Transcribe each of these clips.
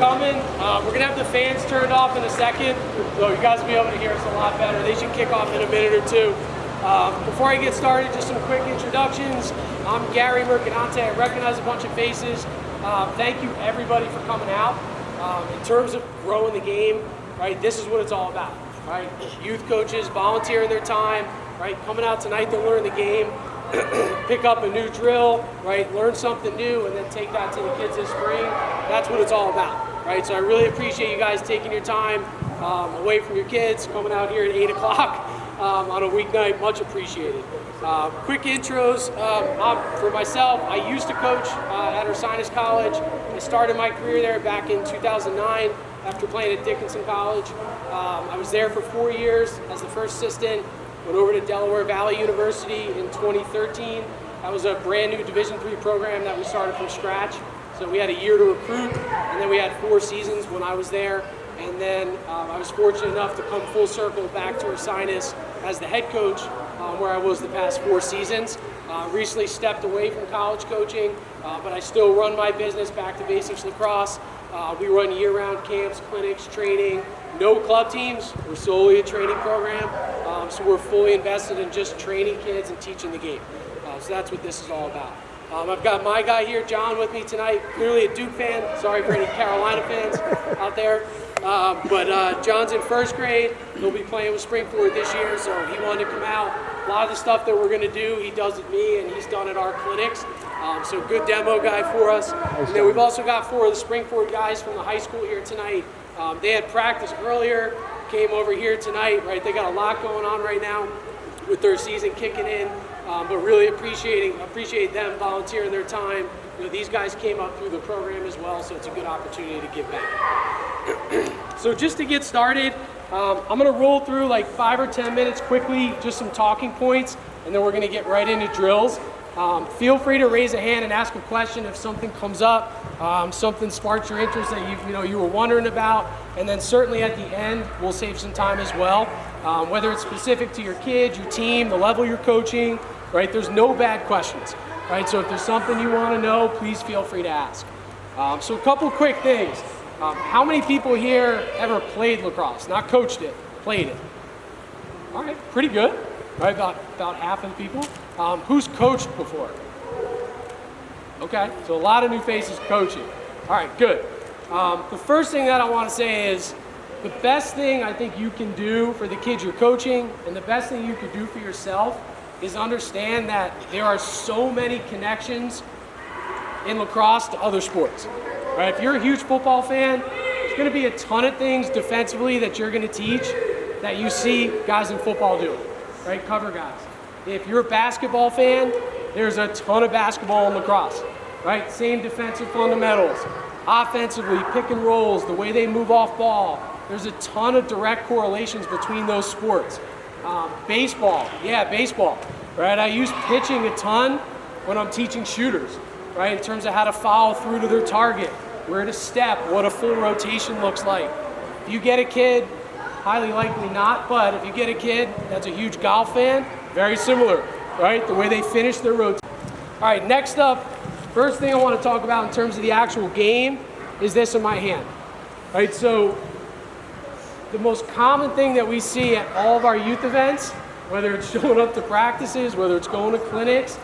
coming. We're going to have the fans turned off in a second, so you guys will be able to hear us a lot better. They should kick off in a minute or two. Before I get started, just some quick introductions. I'm Gary Mercadante. I recognize a bunch of faces. Thank you, everybody, for coming out. In terms of growing the game, right, this is what it's all about, right? Youth coaches volunteering their time, right, coming out tonight to learn the game, pick up a new drill, right, learn something new, and then take that to the kids this spring. That's what it's all about, right? So I really appreciate you guys taking your time away from your kids, coming out here at 8 o'clock on a weeknight. Much appreciated. Quick intros. For myself, I used to coach at Ursinus College. I started my career there back in 2009 after playing at Dickinson College. I was there for 4 years as the first assistant. Went over to Delaware Valley University in 2013. That was a brand new Division III program that we started from scratch. So we had a year to recruit, and then we had 4 seasons when I was there. And then I was fortunate enough to come full circle back to Ursinus as the head coach, where I was the past 4 seasons. Recently stepped away from college coaching, but I still run my business, Back to Basics Lacrosse. We run year-round camps, clinics, training. No club teams. We're solely a training program, so we're fully invested in just training kids and teaching the game. So that's what this is all about. I've got my guy here, John, with me tonight. Clearly a Duke fan. Sorry for any Carolina fans out there. But John's in first grade. He'll be playing with Springford this year, so he wanted to come out. A lot of the stuff that we're going to do, he does with me, and he's done at our clinics. So good demo guy for us. And then we've also got 4 of the Springford guys from the high school here tonight. They had practice earlier, came over here tonight, right? They got a lot going on right now with their season kicking in, but really appreciate them volunteering their time. You know, these guys came up through the program as well, so it's a good opportunity to give back. So just to get started, I'm gonna roll through like 5 or 10 minutes quickly, just some talking points, and then we're gonna get right into drills. Feel free to raise a hand and ask a question if something comes up, something sparks your interest that you were wondering about, and then certainly at the end we'll save some time as well. Whether it's specific to your kid, your team, the level you're coaching, right? There's no bad questions, right? So if there's something you want to know, please feel free to ask. So a couple quick things. How many people here ever played lacrosse? Not coached it, played it? All right, pretty good. Right, about half of the people. Who's coached before? Okay, so a lot of new faces coaching. All right, good. The first thing that I want to say is the best thing I think you can do for the kids you're coaching, and the best thing you could do for yourself, is understand that there are so many connections in lacrosse to other sports. Right? If you're a huge football fan, there's going to be a ton of things defensively that you're going to teach that you see guys in football doing. Right, cover guys. If you're a basketball fan, there's a ton of basketball in lacrosse, right? Same defensive fundamentals. Offensively, pick and rolls, the way they move off ball. There's a ton of direct correlations between those sports. Baseball, right? I use pitching a ton when I'm teaching shooters, right? In terms of how to follow through to their target, where to step, what a full rotation looks like. If you get a kid, highly likely not, but if you get a kid that's a huge golf fan, very similar, right? The way they finish their rotation. All right, next up, first thing I want to talk about in terms of the actual game is this in my hand, right? So the most common thing that we see at all of our youth events, whether it's showing up to practices, whether it's going to clinics,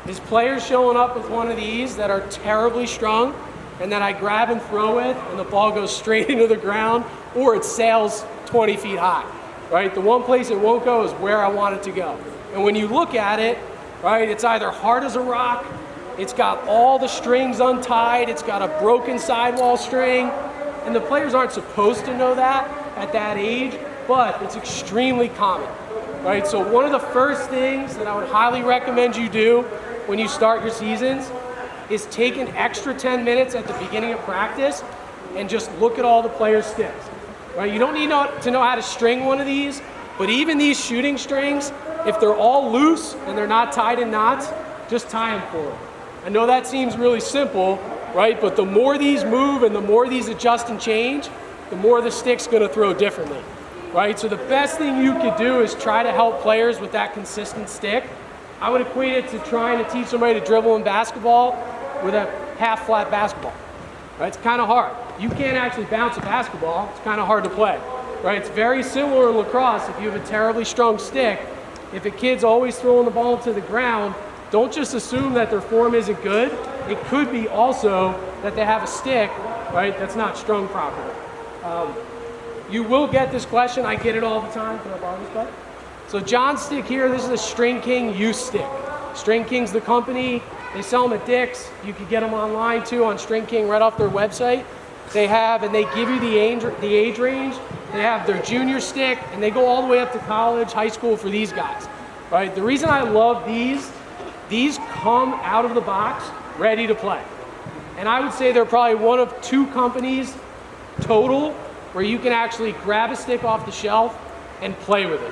is players showing up with one of these that are terribly strung and then I grab and throw with and the ball goes straight into the ground or it sails 20 feet high, right? The one place it won't go is where I want it to go. And when you look at it, right, it's either hard as a rock, it's got all the strings untied, it's got a broken sidewall string, and the players aren't supposed to know that at that age, but it's extremely common, right? So one of the first things that I would highly recommend you do when you start your seasons is take an extra 10 minutes at the beginning of practice and just look at all the players' sticks. Right? You don't need to know how to string one of these, but even these shooting strings, if they're all loose and they're not tied in knots, just tie them forward. I know that seems really simple, right? But the more these move and the more these adjust and change, the more the stick's gonna throw differently, right? So the best thing you could do is try to help players with that consistent stick. I would equate it to trying to teach somebody to dribble in basketball with a half-flat basketball. right? It's kind of hard. You can't actually bounce a basketball. It's kind of hard to play, right? It's very similar in lacrosse. If you have a terribly strong stick, if a kid's always throwing the ball to the ground, don't just assume that their form isn't good. It could be also that they have a stick, right, that's not strung properly. You will get this question. I get it all the time. Can I borrow this back? So John's stick here, this is a String King youth stick. String King's the company. They sell them at Dick's. You can get them online too on String King right off their website. They have, and they give you the age range. They have their junior stick, and they go all the way up to college, high school for these guys, right? The reason I love these come out of the box ready to play. And I would say they're probably one of 2 companies total where you can actually grab a stick off the shelf and play with it.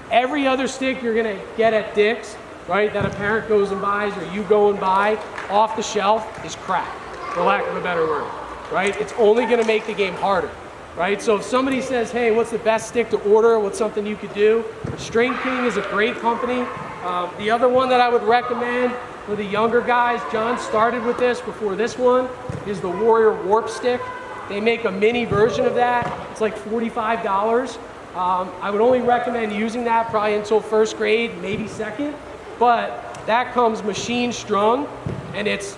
Every other stick you're gonna get at Dick's, right, that a parent goes and buys or you go and buy off the shelf is crap, for lack of a better word, right? It's only gonna make the game harder, right? So if somebody says, hey, what's the best stick to order? What's something you could do? String King is a great company. The other one that I would recommend for the younger guys, John started with this before this one, is the Warrior Warp Stick. They make a mini version of that. It's like $45. I would only recommend using that probably until 1st grade, maybe 2nd, but that comes machine strung, and it's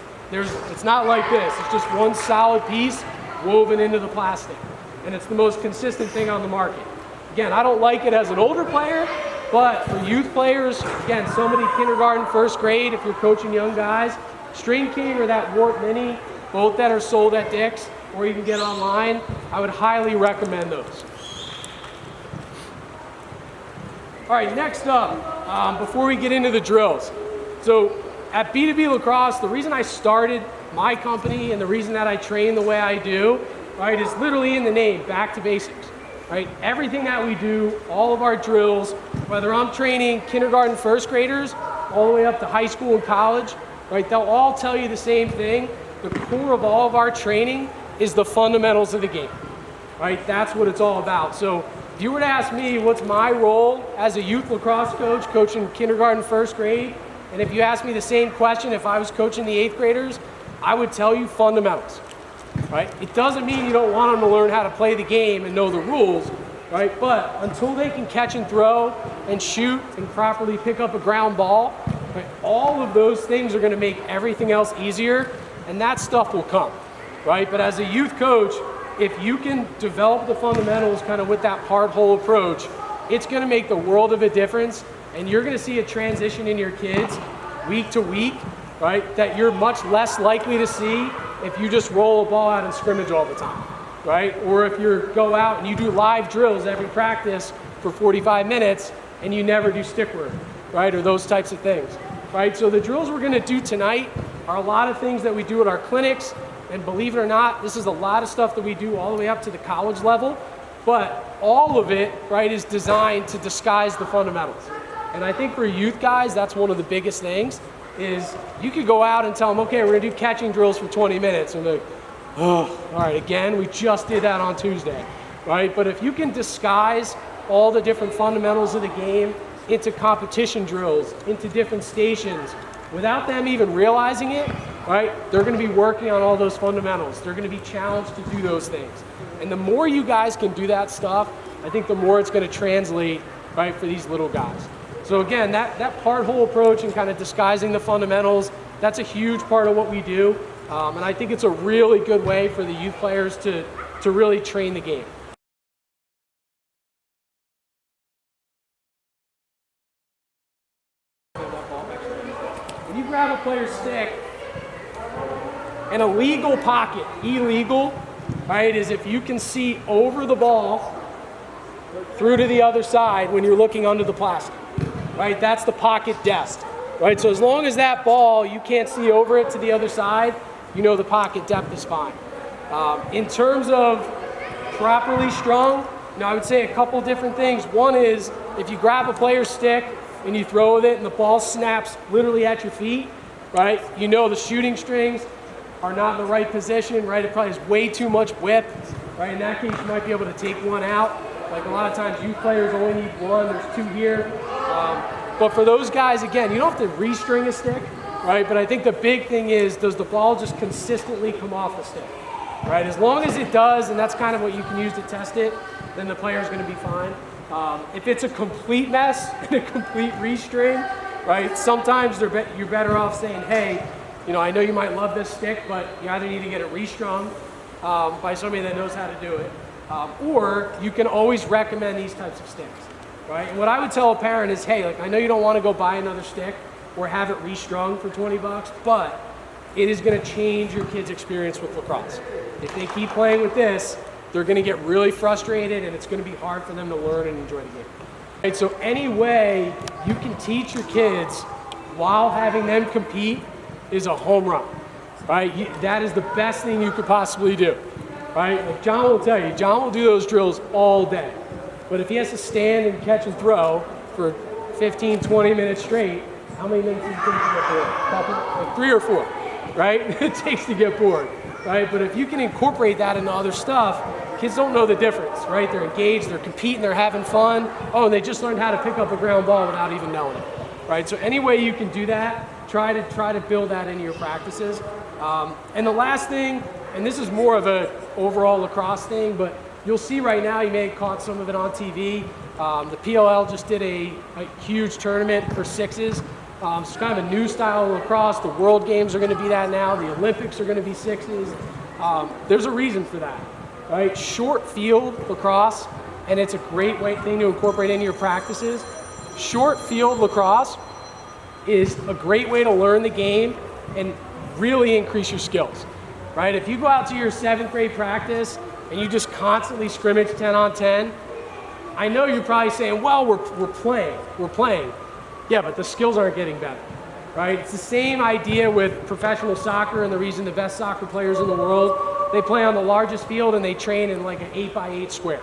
not like this. It's just one solid piece woven into the plastic, and it's the most consistent thing on the market. Again, I don't like it as an older player, but for youth players, again, somebody kindergarten, 1st grade, if you're coaching young guys, String King or that Warp Mini, both that are sold at Dick's, or you can get online, I would highly recommend those. All right, next up, before we get into the drills. So at B2B Lacrosse, the reason I started my company and the reason that I train the way I do, right, is literally in the name, back to basics, right? Everything that we do, all of our drills, whether I'm training kindergarten, 1st graders, all the way up to high school and college, right, they'll all tell you the same thing. The core of all of our training is the fundamentals of the game, right? That's what it's all about. So if you were to ask me what's my role as a youth lacrosse coach, coaching kindergarten, 1st grade, and if you asked me the same question if I was coaching the 8th graders, I would tell you fundamentals, right? It doesn't mean you don't want them to learn how to play the game and know the rules, right? But until they can catch and throw and shoot and properly pick up a ground ball, right, all of those things are gonna make everything else easier, and that stuff will come, right? But as a youth coach, if you can develop the fundamentals kind of with that hard hole approach, it's gonna make the world of a difference, and you're gonna see a transition in your kids week to week, right, that you're much less likely to see if you just roll a ball out in scrimmage all the time, right? Or if you go out and you do live drills every practice for 45 minutes and you never do stick work, right? Or those types of things, right? So the drills we're gonna do tonight are a lot of things that we do at our clinics, and believe it or not, this is a lot of stuff that we do all the way up to the college level, but all of it, right, is designed to disguise the fundamentals. And I think for youth guys, that's one of the biggest things, is you could go out and tell them, okay, we're gonna do catching drills for 20 minutes, and they're like, oh, all right, again, we just did that on Tuesday, right? But if you can disguise all the different fundamentals of the game into competition drills, into different stations, without them even realizing it, right, they're gonna be working on all those fundamentals. They're gonna be challenged to do those things. And the more you guys can do that stuff, I think the more it's gonna translate, right, for these little guys. So again, that hard hole approach and kind of disguising the fundamentals, that's a huge part of what we do. And I think it's a really good way for the youth players to really train the game. When you grab a player's stick, an illegal pocket, illegal, right, is if you can see over the ball through to the other side when you're looking under the plastic, right? That's the pocket depth, right? So as long as that ball, you can't see over it to the other side, you know the pocket depth is fine. In terms of properly strung, I would say a couple different things. One is if you grab a player's stick and you throw with it and the ball snaps literally at your feet, right? You know the shooting strings are not in the right position, right? It probably has way too much whip, right? In that case, you might be able to take one out. Like a lot of times, youth players only need one, there's two here. But for those guys, again, you don't have to restring a stick, right? But I think the big thing is, does the ball just consistently come off the stick, right? As long as it does, and that's kind of what you can use to test it, then the player's going to be fine. If it's a complete mess and a complete restring, right, sometimes you're better off saying, hey, you know, I know you might love this stick, but you either need to get it restrung by somebody that knows how to do it, or you can always recommend these types of sticks, right? And what I would tell a parent is, hey, like, I know you don't want to go buy another stick or have it restrung for 20 bucks, but it is going to change your kid's experience with lacrosse. If they keep playing with this, they're going to get really frustrated, and it's going to be hard for them to learn and enjoy the game. Right, so any way you can teach your kids while having them compete is a home run, right? That is the best thing you could possibly do, right? Like John will tell you, John will do those drills all day. But if he has to stand and catch and throw for 15, 20 minutes straight, how many minutes does it take to get bored? Like 3 or 4, right? It takes to get bored, right? But if you can incorporate that into other stuff, kids don't know the difference, right? They're engaged, they're competing, they're having fun. Oh, and they just learned how to pick up a ground ball without even knowing it, right? So any way you can do that, try to build that into your practices. And the last thing, and this is more of an overall lacrosse thing, but you'll see right now, you may have caught some of it on TV. The PLL just did a huge tournament for sixes. It's kind of a new style of lacrosse. The World Games are going to be that now. The Olympics are going to be sixes. There's a reason for that, right? Short field lacrosse, and it's a great thing to incorporate into your practices. Short field lacrosse is a great way to learn the game and really increase your skills, right? If you go out to your 7th grade practice and you just constantly scrimmage 10 on 10, I know you're probably saying, well, we're playing. Yeah, but the skills aren't getting better, right? It's the same idea with professional soccer, and the reason the best soccer players in the world, they play on the largest field and they train in like an 8x8 square,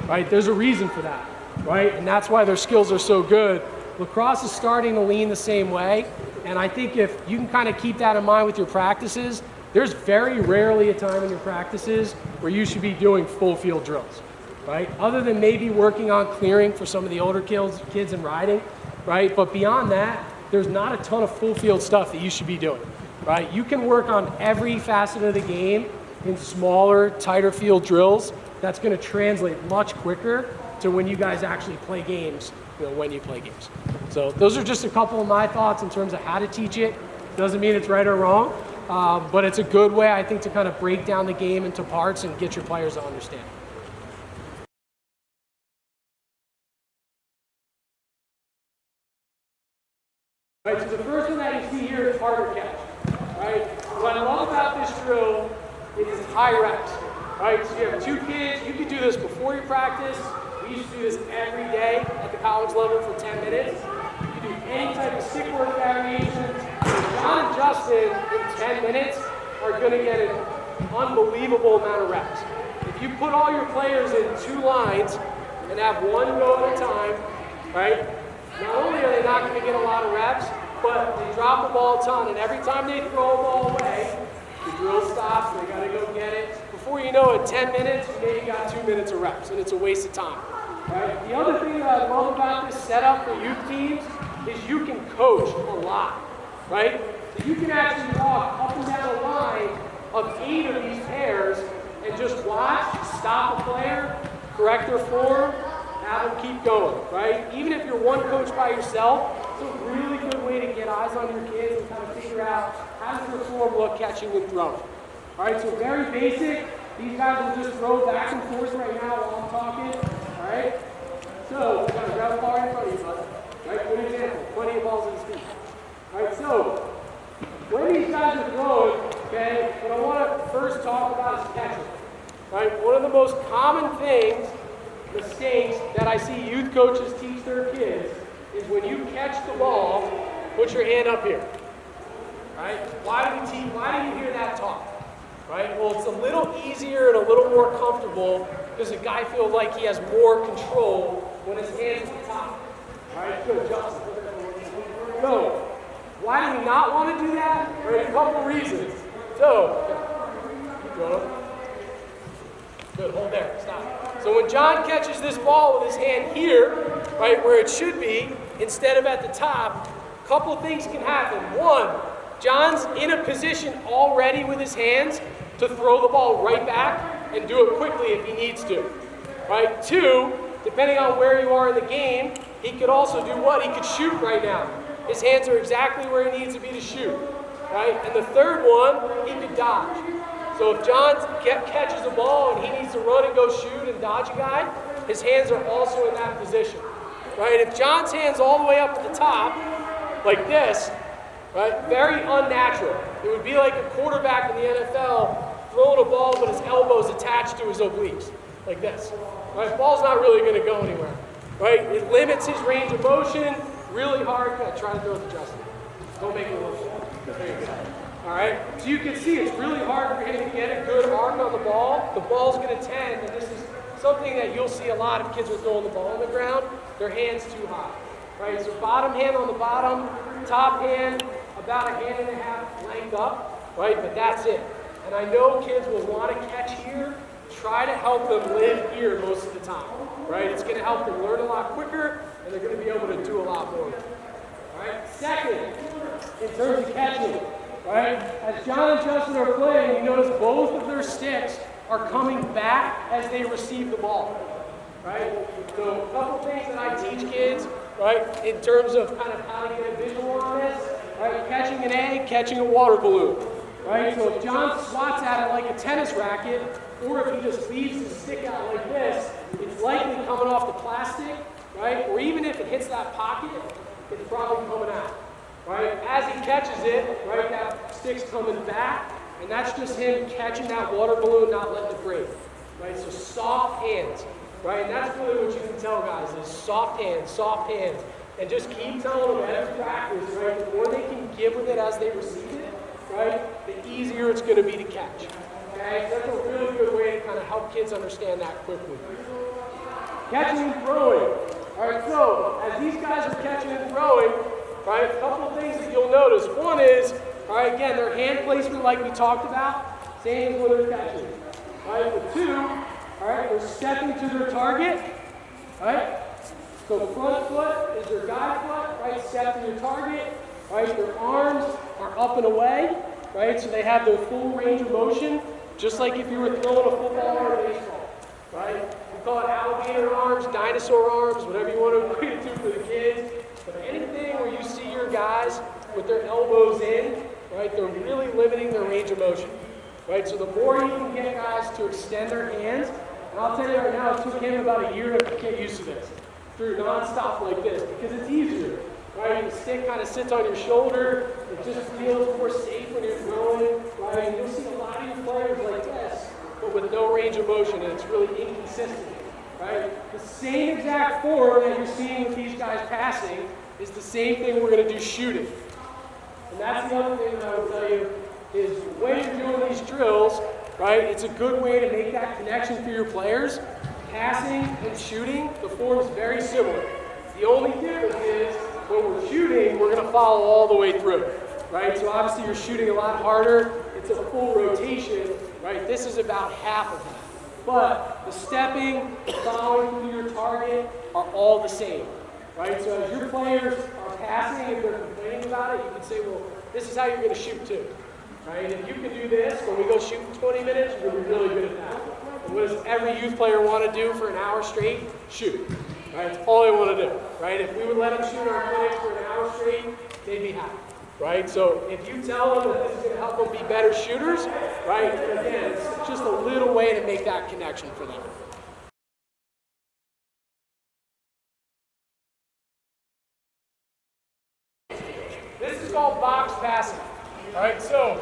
right? There's a reason for that, right? And that's why their skills are so good. Lacrosse is starting to lean the same way, and I think if you can kind of keep that in mind with your practices, there's very rarely a time in your practices where you should be doing full field drills, right? Other than maybe working on clearing for some of the older kids and riding, right? But beyond that, there's not a ton of full field stuff that you should be doing, right? You can work on every facet of the game in smaller, tighter field drills. That's going to translate much quicker to when you guys actually play games, you know, when you play games. So those are just a couple of my thoughts in terms of how to teach it. Doesn't mean it's right or wrong, but it's a good way, I think, to kind of break down the game into parts and get your players to understand. Right, so the first one that you see here is harder catch, right? What I love about this drill is high reps, right? So you have 2 kids, you could do this before your practice. We used to do this every day at the college level for 10 minutes. You can do any type of stick work variations. John and Justin, in 10 minutes, are going to get an unbelievable amount of reps. If you put all your players in 2 lines and have one go at a time, right? Not only are they not going to get a lot of reps, but they drop the ball a ton, and every time they throw a ball away, the drill stops, they got to go get it. Before you know it, 10 minutes, you maybe got 2 minutes of reps, and it's a waste of time. Right? The other thing that I love about this setup for youth teams is you can coach a lot, right? So you can actually walk up and down a line of 8 of these pairs and just watch, stop a player, correct their form, have them keep going, right? Even if you're one coach by yourself, it's a really good way to get eyes on your kids and kind of figure out how does their form look catching and throwing. All right, so very basic. These guys will just throw back and forth right now while I'm talking. All right, so we're gonna grab a ball in front of you, bud. All right, good example. Plenty of balls in his feet. All right, so when these guys are throwing, okay, what I want to first talk about is catching. All right, one of the most common mistakes that I see youth coaches teach their kids is when you catch the ball, put your hand up here. Right? Why do you hear that talk? Right? Well, it's a little easier and a little more comfortable because the guy feels like he has more control when his hand's at the top. All right, good, Justin. So, why do we not want to do that? Right, a couple reasons. So, keep going. Good, hold there, stop. So when John catches this ball with his hand here, right, where it should be, instead of at the top, a couple things can happen. One, John's in a position already with his hands to throw the ball right back and do it quickly if he needs to. Right? 2, depending on where you are in the game, he could also do what? He could shoot right now. His hands are exactly where he needs to be to shoot. Right? And the third one, he could dodge. So if John catches a ball and he needs to run and go shoot and dodge a guy, his hands are also in that position. Right? If John's hands all the way up at the top, like this, right, very unnatural. It would be like a quarterback in the NFL throwing a ball but his elbow's attached to his obliques, like this. Right? Ball's not really going to go anywhere. Right? It limits his range of motion really hard. Try to throw it to Justin. Don't make it look good. There you go. All right? So you can see it's really hard for him to get a good arc on the ball. The ball's going to tend, and this is something that you'll see a lot of kids are throwing the ball on the ground, their hands too high. Right? So bottom hand on the bottom, top hand about a hand and a half length up, right? But that's it. And I know kids will want to catch here. Try to help them live here most of the time, right? It's going to help them learn a lot quicker, and they're going to be able to do a lot more. All right? Second, in terms of catching, right? As John and Justin are playing, you notice both of their sticks are coming back as they receive the ball, right? So a couple things that I teach kids, right, in terms of kind of how to get a visual on this, right? Catching an egg, catching a water balloon, right? So if John swats at it like a tennis racket, or if he just leaves his stick out like this, it's likely coming off the plastic, right? Or even if it hits that pocket, it's probably coming out, right? As he catches it, right, that stick's coming back, and that's just him catching that water balloon, not letting it break, right? So soft hands, right? And that's really what you can tell guys is soft hands, and just keep telling them as practice, right? The more they can give with it as they receive it, right, the easier it's going to be to catch. Okay, so that's a really good way to kind of help kids understand that quickly. Catching and throwing. All right, so as these guys are catching and throwing, right, a couple of things that you'll notice. One is, all right, again, their hand placement like we talked about, same as when they're catching. All right, but 2, all right, they're stepping to their target, right? So front foot is their guide foot, right, step to your target, right? Their arms are up and away, right? So they have their full range of motion, just like if you were throwing a football or a baseball, right? We call it alligator arms, dinosaur arms, whatever you want to equate it to for the kids. But anything where you see your guys with their elbows in, right, they're really limiting their range of motion, right? So the more you can get guys to extend their hands, and I'll tell you right now, it took him about a year to get used to this, through nonstop like this, because it's easier, right? The stick kind of sits on your shoulder, it just feels more safe when you're throwing, right? And you'll see a lot of your players like this, but with no range of motion, and it's really inconsistent, right? The same exact form that you're seeing with these guys passing is the same thing we're going to do shooting. And that's the other thing that I would tell you is when you're doing these drills, right, it's a good way to make that connection for your players. Passing and shooting, the form is very similar. The only difference is when we're shooting, we're going to follow all the way through, right? So obviously you're shooting a lot harder. It's a full rotation, right? This is about half of that. But the stepping, the following through your target are all the same, right? So as your players are passing, if they're complaining about it, you can say, well, this is how you're going to shoot too, right? If you can do this when we go shoot in 20 minutes, you're going to be really good at that. And what does every youth player want to do for an hour straight? Shoot, right? That's all they want to do, right? If we would let them shoot our clinics for an hour straight, they'd be happy, right? So if you tell them that this is going to help them be better shooters, right? Again, it's just a little way to make that connection for them. This is called box passing. All right, so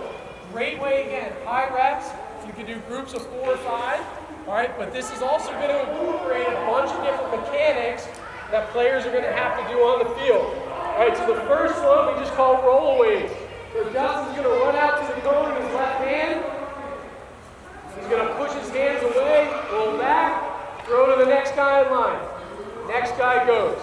great way again, high reps. You can do groups of 4 or 5. All right, but this is also going to incorporate a bunch of different mechanics that players are going to have to do on the field. All right, so the first one we just call rollaways. So Justin's going to run out to the cone with his left hand. He's going to push his hands away, roll back, throw to the next guy in line. Next guy goes.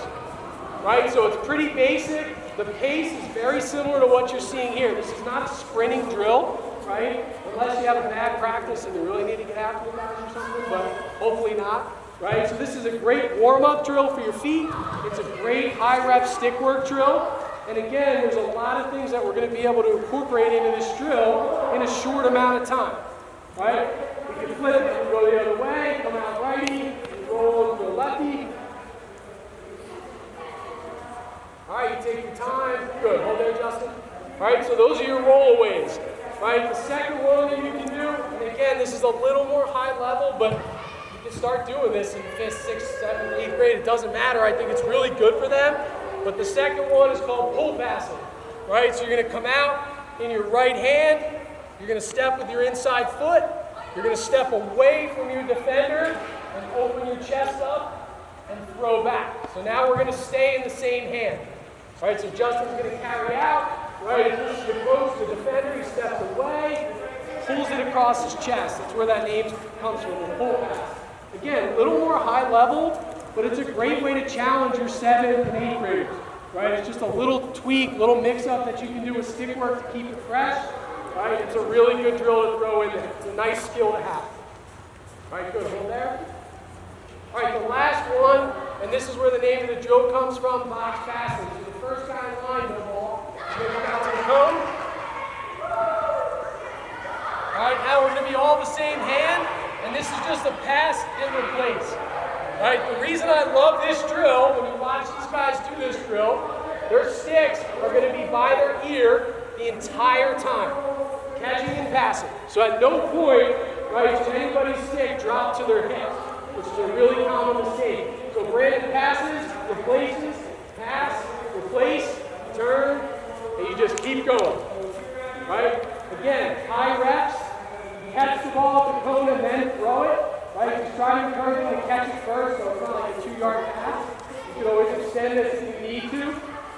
Right, so it's pretty basic. The pace is very similar to what you're seeing here. This is not a sprinting drill, right? Unless you have a bad practice and you really need to get after the guys or something, but hopefully not, right? So this is a great warm-up drill for your feet. It's a great high-rep stick work drill. And again, there's a lot of things that we're going to be able to incorporate into this drill in a short amount of time. right? We can flip it and go the other way, come out righty, and roll over to the lefty. All right, you take your time. Good, hold there, Justin. All right, so those are your rollaways. All right, the second one that you can do, and again, this is a little more high level, but you can start doing this in 5th, 6th, 7th, 8th grade. It doesn't matter. I think it's really good for them. But the second one is called pull passing. Right, so you're going to come out in your right hand. You're going to step with your inside foot. You're going to step away from your defender and open your chest up and throw back. So now we're going to stay in the same hand. All right, so Justin's going to carry out. Right, he pushes the approach to the defender. He steps away, pulls it across his chest. That's where that name comes from, the pull pass. Again, a little more high level, but it's a great way to challenge your 7th and 8th graders. Right, it's just a little tweak, little mix-up that you can do with stick work to keep it fresh. Right, it's a really good drill to throw in there. It's a nice skill to have. All right, good, hold there. All right, the last one, and this is where the name of the drill comes from, box passing. So the first guy in line, no ball, is going to come out to the cone. All right, now we're going to be all the same hand, and this is just a pass and replace. All right, the reason I love this drill, when you watch these guys do this drill, their sticks are going to be by their ear the entire time, catching and passing. So at no point, right, should anybody's stick drop to their hip, which is a really common mistake. So Brandon passes, replaces, pass, replace, turn, and you just keep going. Right? Again, high reps, catch the ball at the cone and then throw it. Right? Just try to encourage them to catch it first, so it's not like a 2-yard pass. You can always extend this if you need to.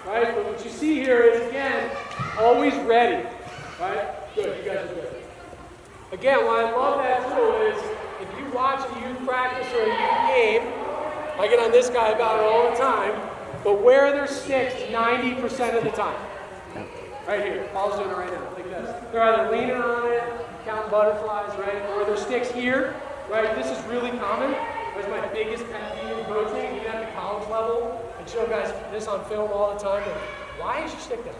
Right? But what you see here is, again, always ready. Right? Good, you guys are good. Again, what I love that drill is, if you watch a youth practice or a youth game, I get on this guy about it all the time, but where are their sticks 90% of the time? Right here. Paul's doing it right now, like this. They're either leaning on it, counting butterflies, right? Or their sticks here. Right, this is really common. That's my biggest pet peeve in coaching, even at the college level. I show guys this on film all the time. But why is your stick down?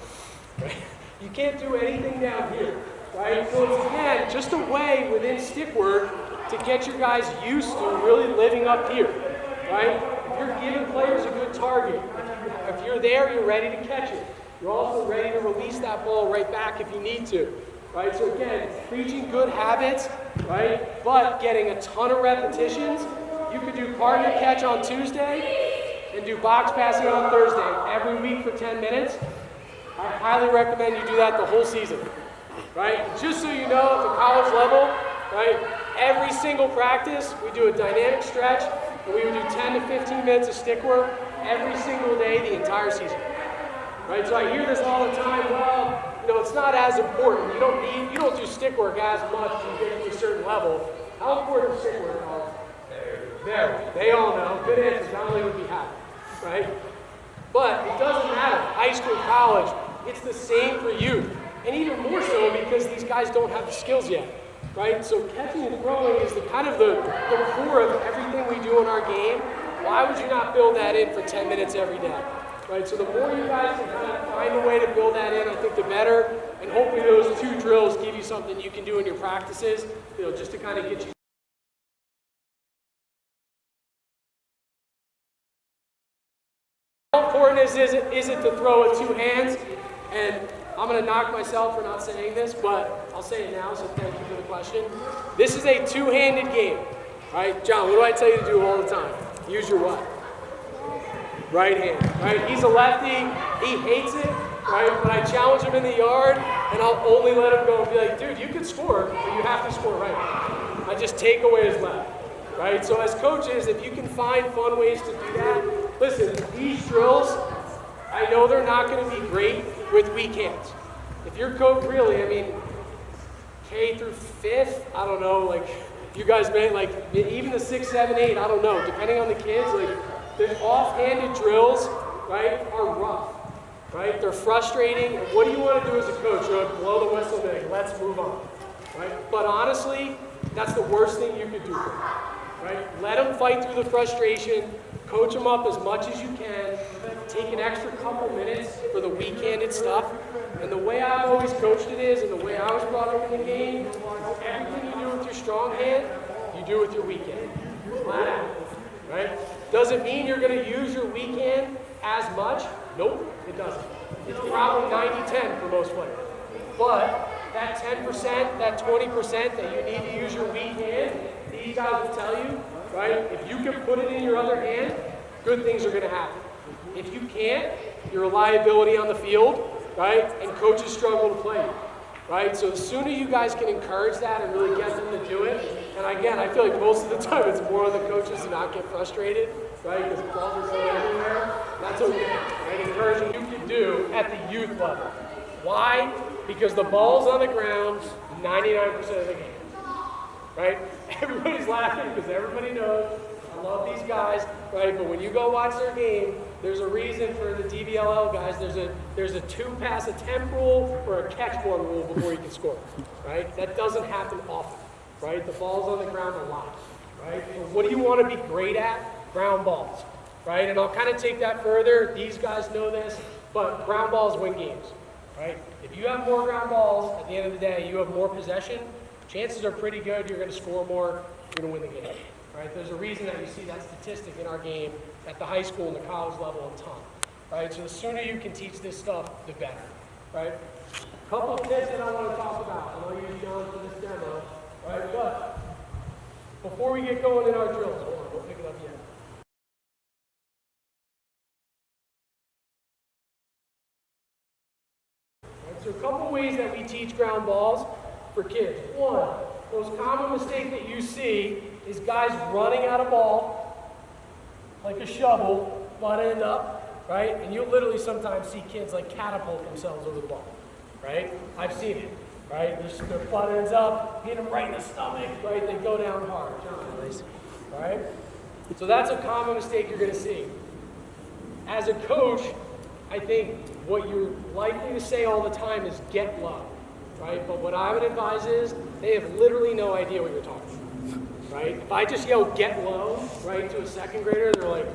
Right? You can't do anything down here. Right? So it's again just a way within stick work to get your guys used to really living up here. Right? If you're giving players a good target, if you're there, you're ready to catch it. You're also ready to release that ball right back if you need to. Right? So again, preaching good habits, right? But getting a ton of repetitions. You could do partner catch on Tuesday and do box passing on Thursday every week for 10 minutes. I highly recommend you do that the whole season. Right? Just so you know, at the college level, right? Every single practice, we do a dynamic stretch, and we would do 10 to 15 minutes of stick work every single day the entire season. Right? So I hear this all the time, well, you know, it's not as important. You don't do stick work as much as you get to a certain level. How important is stick work, Carl? Very. They all know. Good answers. Not only would be happy, right? But it doesn't matter. High school, college, it's the same for youth. And even more so because these guys don't have the skills yet, right? So catching and throwing is the kind of the core of everything we do in our game. Why would you not build that in for 10 minutes every day? Right, so the more you guys can kind of find a way to build that in, I think the better. And hopefully those 2 drills give you something you can do in your practices, you know, just to kind of get you. How important is it to throw with 2 hands? And I'm going to knock myself for not saying this, but I'll say it now, so thank you for the question. This is a 2-handed game. Right, John, what do I tell you to do all the time? Use your what? Right hand, right? He's a lefty, he hates it, right? But I challenge him in the yard, and I'll only let him go and be like, dude, you can score, but you have to score right. I just take away his left, right? So as coaches, if you can find fun ways to do that, listen, these drills, I know they're not going to be great with weak hands. If you're coach, really, I mean, K through 5th, I don't know, like, you guys may, like, even the 6, 7, 8, I don't know, depending on the kids, like, the off-handed drills, right, are rough, right? They're frustrating. And what do you want to do as a coach? You're going to blow the whistle and be like, let's move on, right? But honestly, that's the worst thing you could do for them, right? Let them fight through the frustration. Coach them up as much as you can. Take an extra couple minutes for the weak-handed stuff. And the way I've always coached it is, and the way I was brought up in the game, everything you do with your strong hand, you do with your weak hand. Flat out, right? Does it mean you're going to use your weak hand as much? Nope, it doesn't. It's probably 90-10 for most players. But that 10%, that 20% that you need to use your weak hand, these guys will tell you, right? If you can put it in your other hand, good things are going to happen. If you can't, you're a liability on the field, right? And coaches struggle to play you, right? So the sooner you guys can encourage that and really get them to do it, and again, I feel like most of the time it's more on the coaches to not get frustrated, right? Because the balls are going everywhere. That's okay, right? Encouraging you can do at the youth level. Why? Because the ball's on the ground 99% of the game, right? Everybody's laughing because everybody knows I love these guys, right? But when you go watch their game, there's a reason for the DBLL guys. There's a 2-pass attempt rule or a catch one rule before you can score, right? That doesn't happen often, right? The ball's on the ground a lot, right? And what do you want to be great at? Ground balls, right? And I'll kind of take that further. These guys know this, but ground balls win games, right? If you have more ground balls, at the end of the day, you have more possession, chances are pretty good you're going to score more, you're going to win the game. Right? There's a reason that you see that statistic in our game at the high school and the college level a ton. Right? So the sooner you can teach this stuff, the better. Right? A couple of tips that I want to talk about, and I'll use John for this demo. Right? But before we get going in our drills, hold on, we'll pick it up here. Right? So a couple ways that we teach ground balls for kids. One, most common mistake that you see is guys running out of ball like a shovel, butt end up, right? And you'll literally sometimes see kids like catapult themselves over the ball, right? I've seen it, right? Their butt ends up, hit them right in the stomach, right? They go down hard, right? So that's a common mistake you're going to see. As a coach, I think what you're likely to say all the time is get low, right? But what I would advise is they have literally no idea what you're talking about. Right? If I just yell get low, right, to a second grader, they're like,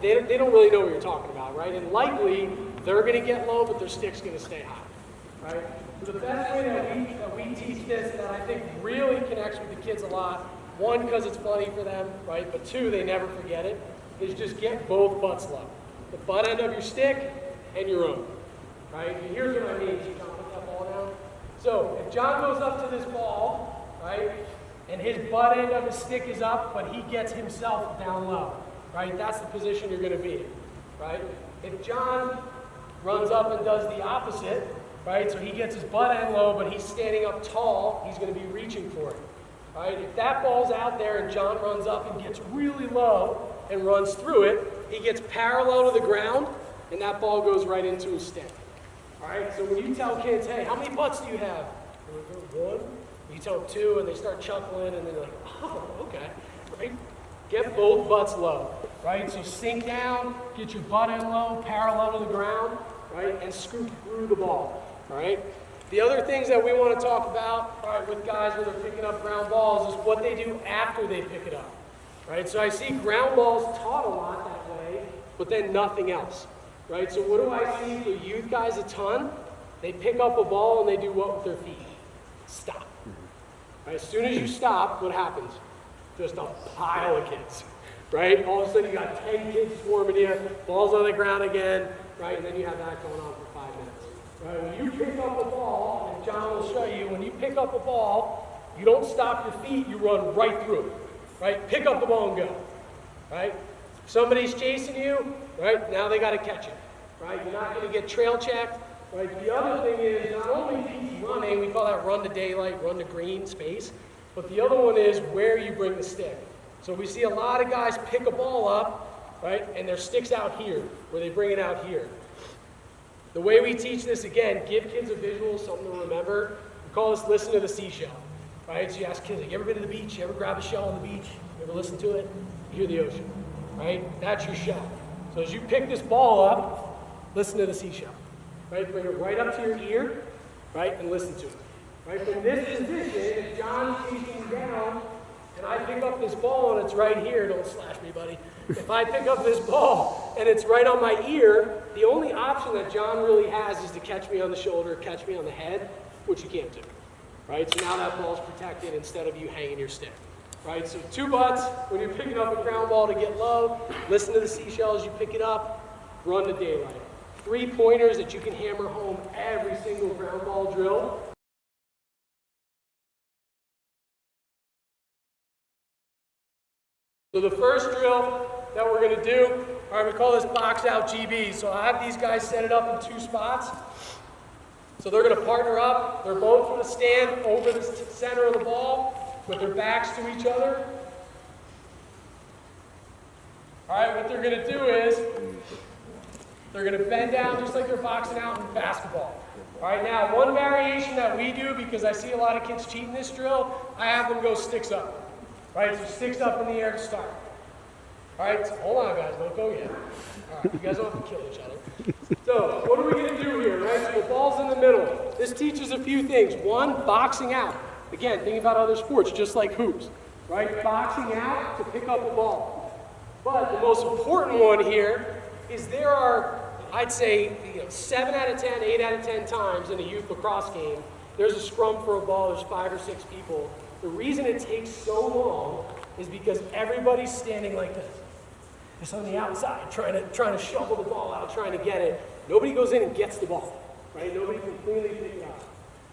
they don't really know what you're talking about, right? And likely, they're going to get low, but their stick's going to stay high, right? So the best way that we teach this that I think really connects with the kids a lot, one, because it's funny for them, right? But two, they never forget it, is just get both butts low. The butt end of your stick and your own, right? And here's what I mean. John, put that ball down. So if John goes up to this ball, right, and his butt end of his stick is up, but he gets himself down low, right? That's the position you're going to be in, right? If John runs up and does the opposite, right? So he gets his butt end low, but he's standing up tall, he's going to be reaching for it, right? If that ball's out there and John runs up and gets really low and runs through it, he gets parallel to the ground, and that ball goes right into his stick, all right? So when you tell kids, hey, how many butts do you have? One. You tell them two, and they start chuckling, and they're like, oh, okay, right? Get both butts low, right? So sink down, get your butt end low, parallel to the ground, right? And scoot through the ball, all right? The other things that we want to talk about, all right, with guys when they're picking up ground balls is what they do after they pick it up, right? So I see ground balls taught a lot that way, but then nothing else, right? So what do I see for youth guys a ton? They pick up a ball, and they do what with their feet? Stop. As soon as you stop, what happens? Just a pile of kids, right? All of a sudden, you got 10 kids swarming you, ball's on the ground again, right? And then you have that going on for 5 minutes. Right? When you pick up a ball, and John will show you, when you pick up a ball, you don't stop your feet, you run right through it, right? Pick up the ball and go, right? If somebody's chasing you, right? Now they got to catch it, right? You're not going to get trail checked. Right. The other thing is not only keep running, we call that run to daylight, run to green space, but the other one is where you bring the stick. So we see a lot of guys pick a ball up, right, and their stick's out here, where they bring it out here. The way we teach this, again, give kids a visual, something to remember. We call this listen to the seashell, right? So you ask kids, like, you ever been to the beach? You ever grab a shell on the beach? You ever listen to it? You hear the ocean, right? That's your shell. So as you pick this ball up, listen to the seashell. Right, bring it right up to your ear, right, and listen to it. Right, from this position, if John's chasing down, and I pick up this ball and it's right here, don't slash me, buddy. If I pick up this ball and it's right on my ear, the only option that John really has is to catch me on the shoulder, catch me on the head, which you can't do. right? So now that ball's protected instead of you hanging your stick, right? So 2 butts, when you're picking up a ground ball to get low, listen to the seashells, you pick it up, run to daylight. 3 pointers that you can hammer home every single ground ball drill. So the first drill that we're going to do, all right, we call this box out GB. So I have these guys set it up in 2 spots. So they're going to partner up. They're both going to stand over the center of the ball with their backs to each other. All right, what they're going to do is they're going to bend down just like they're boxing out in basketball. All right, now one variation that we do, because I see a lot of kids cheating this drill, I have them go sticks up. Right, so sticks up in the air to start. All right, so hold on guys, don't go yet. All right, you guys don't have to kill each other. So what are we going to do here, right? So the ball's in the middle. This teaches a few things. 1, boxing out. Again, think about other sports, just like hoops, right? Boxing out to pick up a ball. But the most important one here is there are, I'd say, 7 out of 10, 8 out of 10 times in a youth lacrosse game, there's a scrum for a ball, there's 5 or 6 people. The reason it takes so long is because everybody's standing like this. Just on the outside, trying to shovel the ball out, trying to get it. Nobody goes in and gets the ball, right? Nobody can cleanly pick it up,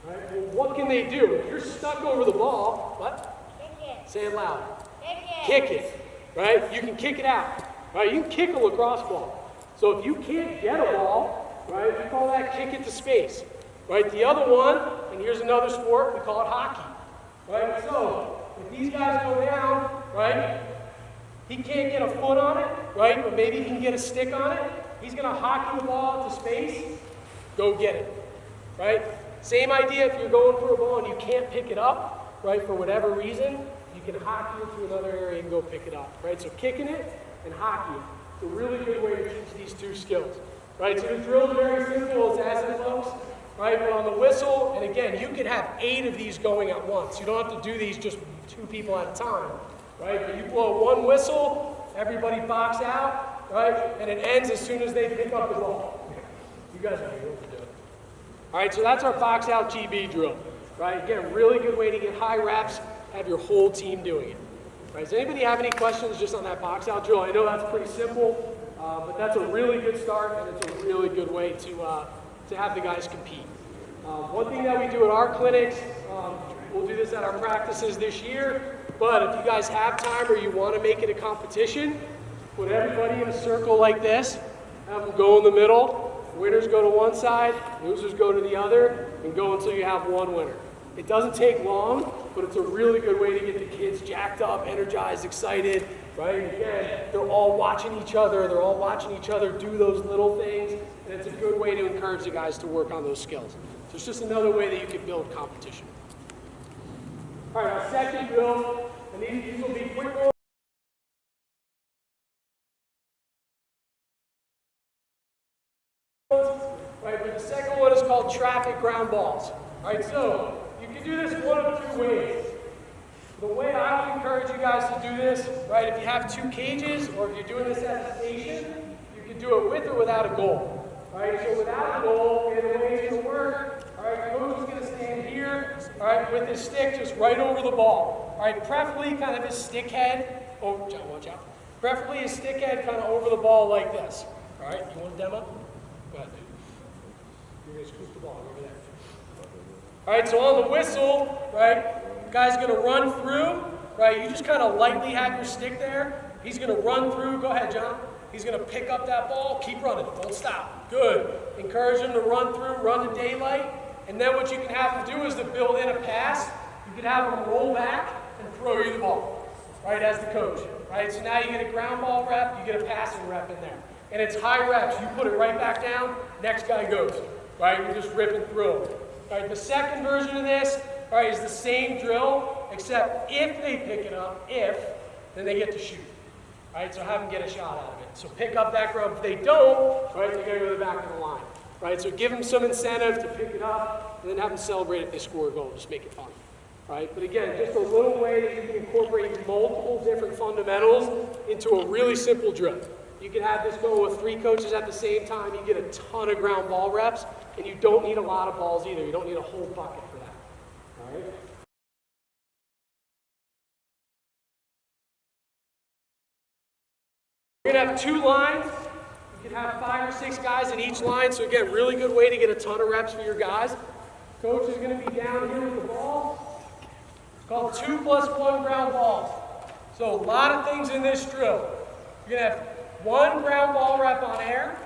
right? Well, what can they do? If you're stuck over the ball, what? Kick it. Say it loud. Kick it. Kick it, right? You can kick it out, right? You can kick a lacrosse ball. So if you can't get a ball, right, we call that kick it to space, right? The other one, and here's another sport, we call it hockey. Right, so if these guys go down, right, he can't get a foot on it, right, but maybe he can get a stick on it. He's going to hockey the ball to space, go get it, right? Same idea if you're going for a ball and you can't pick it up, right, for whatever reason, you can hockey it to another area and go pick it up, right? So kicking it and hockeying, it's a really good way to teach these 2 skills, right? So the drill is very simple, it's as it looks. Right, but on the whistle, and again, you could have 8 of these going at once. You don't have to do these just 2 people at a time, right? But you blow 1 whistle, everybody box out, right? And it ends as soon as they pick up the ball. You guys know what to do. All right, so that's our box out GB drill, right? Again, really good way to get high reps, have your whole team doing it. Right, does anybody have any questions just on that box out drill? I know that's pretty simple, but that's a really good start, and it's a really good way to have the guys compete. One thing that we do at our clinics, we'll do this at our practices this year, but if you guys have time or you want to make it a competition, put everybody in a circle like this, have them go in the middle, winners go to one side, losers go to the other, and go until you have 1 winner. It doesn't take long, but it's a really good way to get the kids jacked up, energized, excited, right? And again, they're all watching each other, do those little things, and it's a good way to encourage the guys to work on those skills. So it's just another way that you can build competition. All right, our second drill, and these will be quick ones. Right, but the second one is called traffic ground balls. All right, so you can do this 1 of 2 ways. The way I would encourage you guys to do this, right, if you have 2 cages or if you're doing this at the station, you can do it with or without a goal. All right, so without a goal, and the way it's going to work, all right, coach is going to stand here, all right, with his stick just right over the ball. All right, preferably kind of his stick head, oh, John, watch out. Preferably his stick head kind of over the ball like this. All right, you want a demo? Go ahead, dude. You're going to scoop the ball over there. All right, so on the whistle, right, guy's going to run through, right, you just kind of lightly have your stick there. He's going to run through, go ahead, John. He's going to pick up that ball, keep running, don't stop. Good. Encourage him to run through, run to daylight, and then what you can have him do is to build in a pass. You can have him roll back and throw you the ball, right, as the coach. Right, so now you get a ground ball rep, you get a passing rep in there. And it's high reps. You put it right back down, next guy goes. Right, you're just ripping through them. All right, the second version of this, all right, is the same drill, except if they pick it up, then they get to shoot. All right, so have them get a shot out of it. So pick up that ground. If they don't, right, they're going to go to the back of the line. Right, so give them some incentive to pick it up, and then have them celebrate if they score a goal. Just make it fun. Right, but again, just a little way that you can incorporate multiple different fundamentals into a really simple drill. You can have this go with 3 coaches at the same time. You get a ton of ground ball reps, and you don't need a lot of balls either. You don't need a whole bucket for that. All We're going to have 2 lines. You can have 5 or 6 guys in each line, so again, really good way to get a ton of reps for your guys. Coach is going to be down here with the ball. It's called 2+1 ground balls. So a lot of things in this drill. You're going to have 1 ground ball rep on air,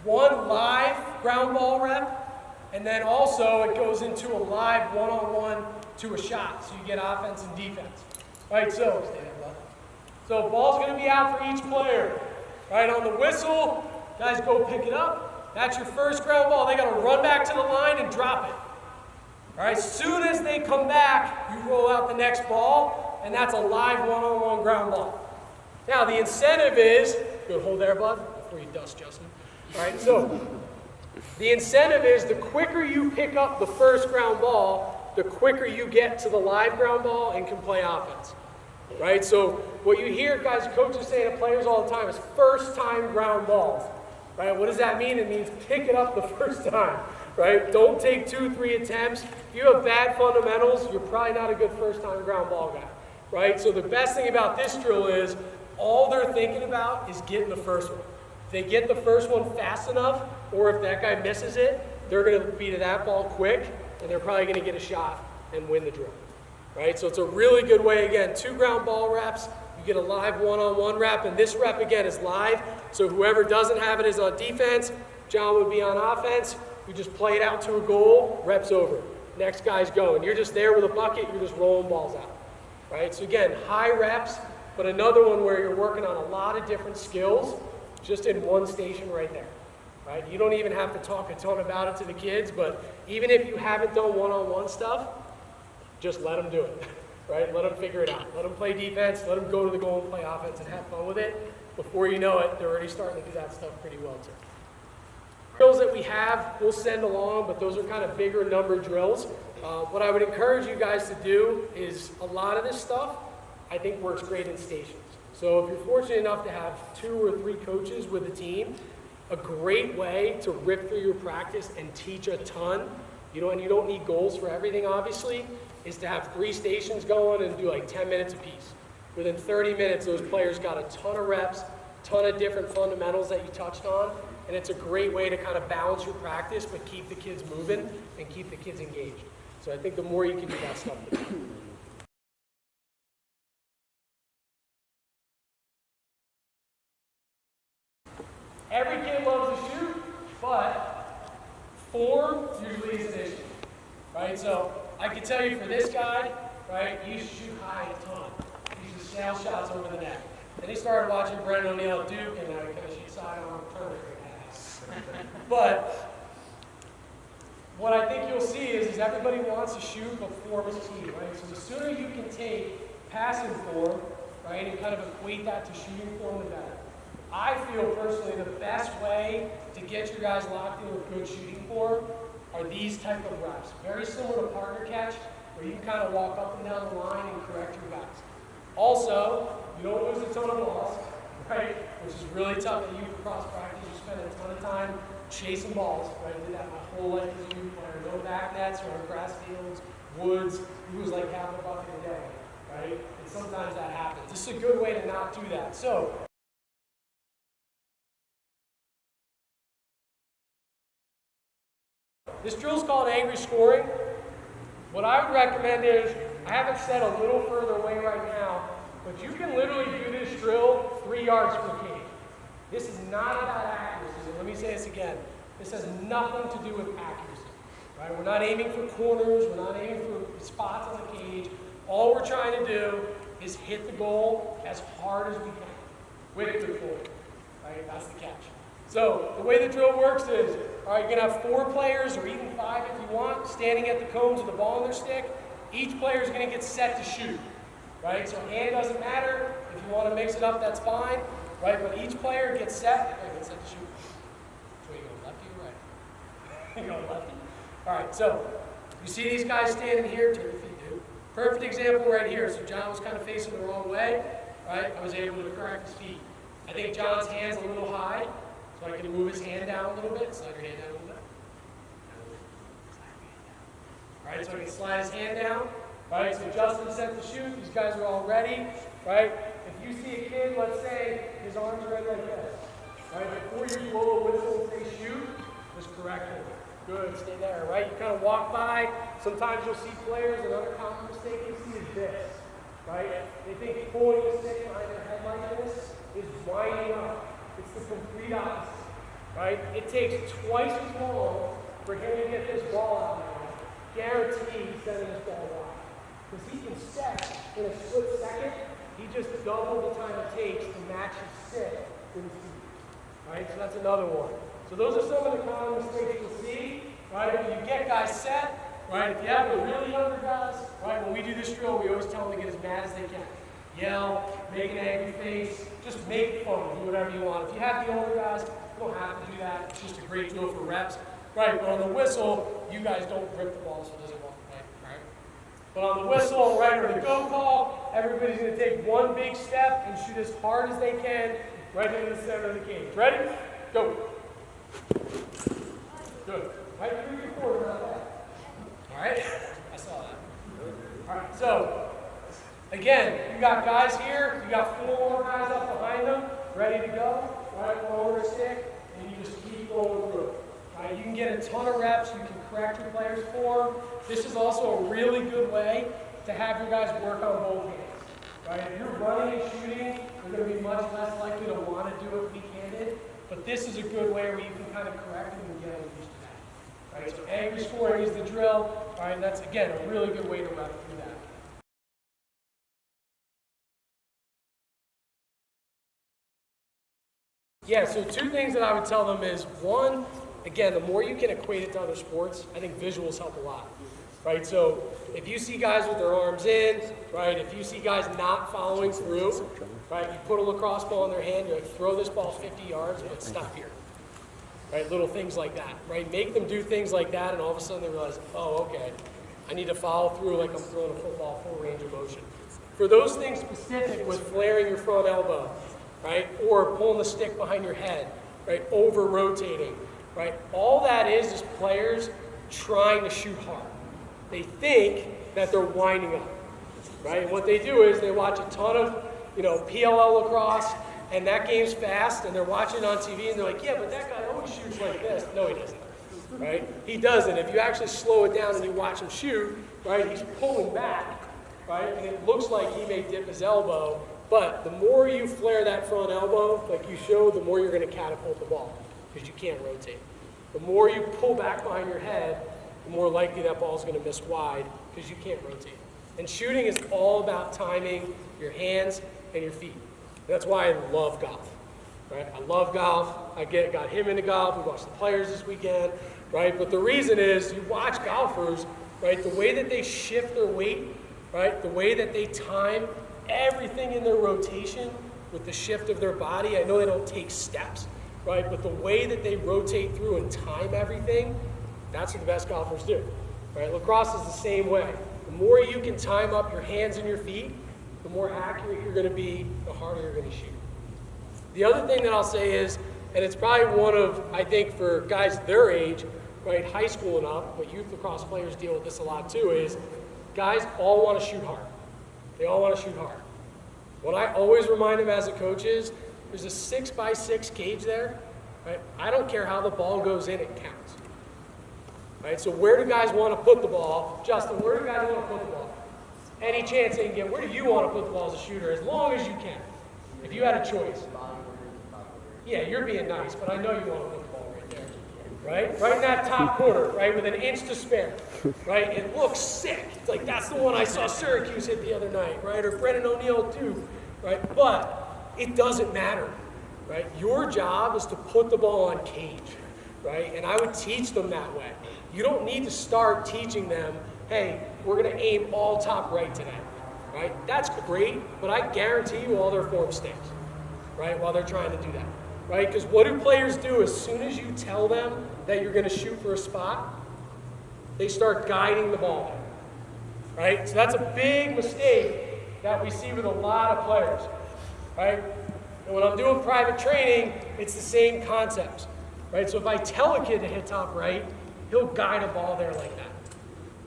1 live ground ball rep, and then also it goes into a live one-on-one to a shot, so you get offense and defense. All right, so ball's going to be out for each player. All right, on the whistle, guys go pick it up. That's your first ground ball. They got to run back to the line and drop it. All right, as soon as they come back, you roll out the next ball, and that's a live one-on-one ground ball. Now, the incentive is, good, hold there, bud, before you dust, Justin. All right, so the incentive is the quicker you pick up the first ground ball, the quicker you get to the live ground ball and can play offense. Right, so what you hear guys, coaches saying to players all the time is first time ground balls. Right, what does that mean? It means pick it up the first time. Right, don't take 2, 3 attempts. If you have bad fundamentals, you're probably not a good first time ground ball guy. Right, so the best thing about this drill is all they're thinking about is getting the first one. If they get the first one fast enough, or if that guy misses it, they're going to be to that ball quick, and they're probably going to get a shot and win the drill. Right, so it's a really good way, again, 2 ground ball reps, you get a live one-on-one rep, and this rep, again, is live, so whoever doesn't have it is on defense, John would be on offense, you just play it out to a goal, reps over. Next guy's going. You're just there with a bucket, you're just rolling balls out. Right, so again, high reps, but another one where you're working on a lot of different skills, just in one station right there. Right, you don't even have to talk a ton about it to the kids, but even if you haven't done one-on-one stuff, just let them do it, right? Let them figure it out. Let them play defense, let them go to the goal and play offense and have fun with it. Before you know it, they're already starting to do that stuff pretty well too. Drills that we have, we'll send along, but those are kind of bigger number drills. What I would encourage you guys to do is a lot of this stuff, I think works great in stations. So if you're fortunate enough to have 2 or 3 coaches with a team, a great way to rip through your practice and teach a ton, you don't need goals for everything obviously, is to have 3 stations going and do like 10 minutes apiece. Within 30 minutes, those players got a ton of reps, ton of different fundamentals that you touched on, and it's a great way to kind of balance your practice, but keep the kids moving and keep the kids engaged. So I think the more you can do that stuff, the better. Every kid loves to shoot, but form usually is an issue, right? So I can tell you for this guy, right, he used to shoot high a ton. He used to sail shots over the net. Then he started watching Brendan O'Neill at Duke, and I kind of shoot sidearm tournament pass. But what I think you'll see is everybody wants to shoot, but form is key, right? So the sooner you can take passing form, right, and kind of equate that to shooting form, the better. I feel personally the best way to get your guys locked in with good shooting form are these type of reps. Very similar to partner catch, where you can kind of walk up and down the line and correct your guys. Also, you don't lose a ton of balls, right? Which is really tough at youth cross practice. You spend a ton of time chasing balls, right? I did that my whole life as a youth player. No back nets or on grass fields, woods. You lose like half a bucket a day, right? And sometimes that happens. This is a good way to not do that. So this drill is called angry scoring. What I would recommend is, I have it set a little further away right now, but you can literally do this drill 3 yards from the cage. This is not about accuracy. Let me say this again. This has nothing to do with accuracy. Right? We're not aiming for corners. We're not aiming for spots on the cage. All we're trying to do is hit the goal as hard as we can with good form. Right? That's the catch. So the way the drill works is, all right, you're going to have 4 players, or even 5 if you want, standing at the cones with the ball in their stick. Each player is going to get set to shoot. Right? So hand doesn't matter. If you want to mix it up, that's fine. Right? But each player gets set. They're gets set to shoot. So you go lefty or right? You go lefty. All right. So you see these guys standing here. Turn your feet, dude. Perfect example right here. So John was kind of facing the wrong way. Right? I was able to correct his feet. I think John's hand's a little high. So I can move his hand down a little bit. Slide your hand down a little bit. right? So he can slide his hand down, right? So Justin set to shoot. These guys are all ready, right? If you see a kid, let's say his arms are ready like this, right? Before you blow a whistle and say shoot, just correct him. Good, stay there, right? You kind of walk by. Sometimes you'll see players, another common mistake you see is this, right? They think pulling the stick behind their head like this is winding up. It's the complete opposite, right? It takes twice as long for him to get this ball out there. Guarantee he's sending this ball wide. Because he can set in a split second, he just doubled the time it takes to match his sit with his feet, right? So that's another one. So those are some of the common mistakes you'll see, right? If you get guys set, right? If you have the really younger guys, right? When we do this drill, we always tell them to get as mad as they can. Yell, make an angry face, just make fun, do whatever you want. If you have the older guys, you don't have to do that. It's just a great drill for reps, right? But on the whistle, you guys don't rip the ball so it doesn't walk away, right? But on the whistle, right, or the go call, everybody's going to take one big step and shoot as hard as they can right into the center of the cage. Ready? Go. Good. Right, 3 or 4, not bad. All right? I saw that. All right, so, again, you got guys here, you got 4 more guys up behind them, ready to go, right, over a stick, and you just keep going through. Right, you can get a ton of reps, you can correct your players' form. This is also a really good way to have your guys work on both hands. Right, if you're running and shooting, you're going to be much less likely to want to do it weak-handed, but this is a good way where you can kind of correct them and get them used to that. Right, so angry scoring is the drill, right, and that's, again, a really good way to rep through that. Yeah, so 2 things that I would tell them is, 1, again, the more you can equate it to other sports, I think visuals help a lot, right? So if you see guys with their arms in, right, if you see guys not following through, right, you put a lacrosse ball in their hand, you're like, throw this ball 50 yards, but stop here, right? Little things like that, right? Make them do things like that, and all of a sudden they realize, oh, okay, I need to follow through like I'm throwing a football full range of motion. For those things specific with flaring your front elbow, right, or pulling the stick behind your head, right, over rotating, right, all that is players trying to shoot hard. They think that they're winding up, right, and what they do is they watch a ton of, PLL lacrosse, and that game's fast, and they're watching it on TV, and they're like, yeah, but that guy always shoots like this. No, he doesn't, right, he doesn't. If you actually slow it down and you watch him shoot, right, he's pulling back, right, and it looks like he may dip his elbow. But the more you flare that front elbow, like you showed, the more you're going to catapult the ball because you can't rotate. The more you pull back behind your head, the more likely that ball is going to miss wide because you can't rotate. And shooting is all about timing your hands and your feet. That's why I love golf. Right? I love golf. I got him into golf. We watched the players this weekend. Right? But the reason is you watch golfers, right? The way that they shift their weight, right? The way that they time everything in their rotation with the shift of their body. I know they don't take steps, right? But the way that they rotate through and time everything, that's what the best golfers do, right? Lacrosse is the same way. The more you can time up your hands and your feet, the more accurate you're going to be, the harder you're going to shoot. The other thing that I'll say is, and it's probably one of, I think for guys their age, right, high school and up, but youth lacrosse players deal with this a lot too, is guys all want to shoot hard. They all want to shoot hard. What I always remind them as a coach is, there's a 6x6 cage there, right? I don't care how the ball goes in, it counts. Right? So where do guys want to put the ball? Justin, where do guys want to put the ball? Any chance they can get, where do you want to put the ball as a shooter? As long as you can. If you had a choice. Yeah, you're being nice, but I know you want to put the ball right there. Right? Right in that top corner, right, with an inch to spare. Right? It looks sick. It's like, that's the one I saw Syracuse hit the other night, right? Or Brennan O'Neill too, right? But it doesn't matter, right? Your job is to put the ball on cage, right? And I would teach them that way. You don't need to start teaching them, hey, we're going to aim all top right today, right? That's great, but I guarantee you all their form stinks, right, while they're trying to do that, right? Because what do players do as soon as you tell them that you're going to shoot for a spot? They start guiding the ball, right? So that's a big mistake that we see with a lot of players, right? And when I'm doing private training, it's the same concepts, right? So if I tell a kid to hit top right, he'll guide a ball there like that,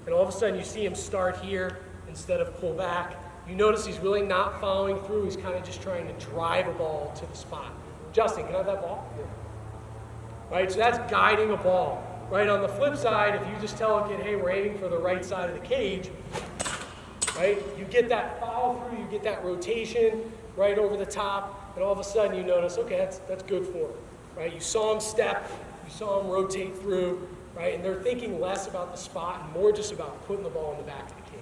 and all of a sudden you see him start here instead of pull back. You notice he's really not following through. He's kind of just trying to drive a ball to the spot. Justin, can I have that ball? Yeah. Right, so that's guiding a ball. Right, on the flip side, if you just tell a kid, hey, we're aiming for the right side of the cage, right, you get that follow through, you get that rotation right over the top, and all of a sudden you notice, okay, that's good for him. Right, you saw him step, you saw him rotate through, right, and they're thinking less about the spot and more just about putting the ball in the back of the cage.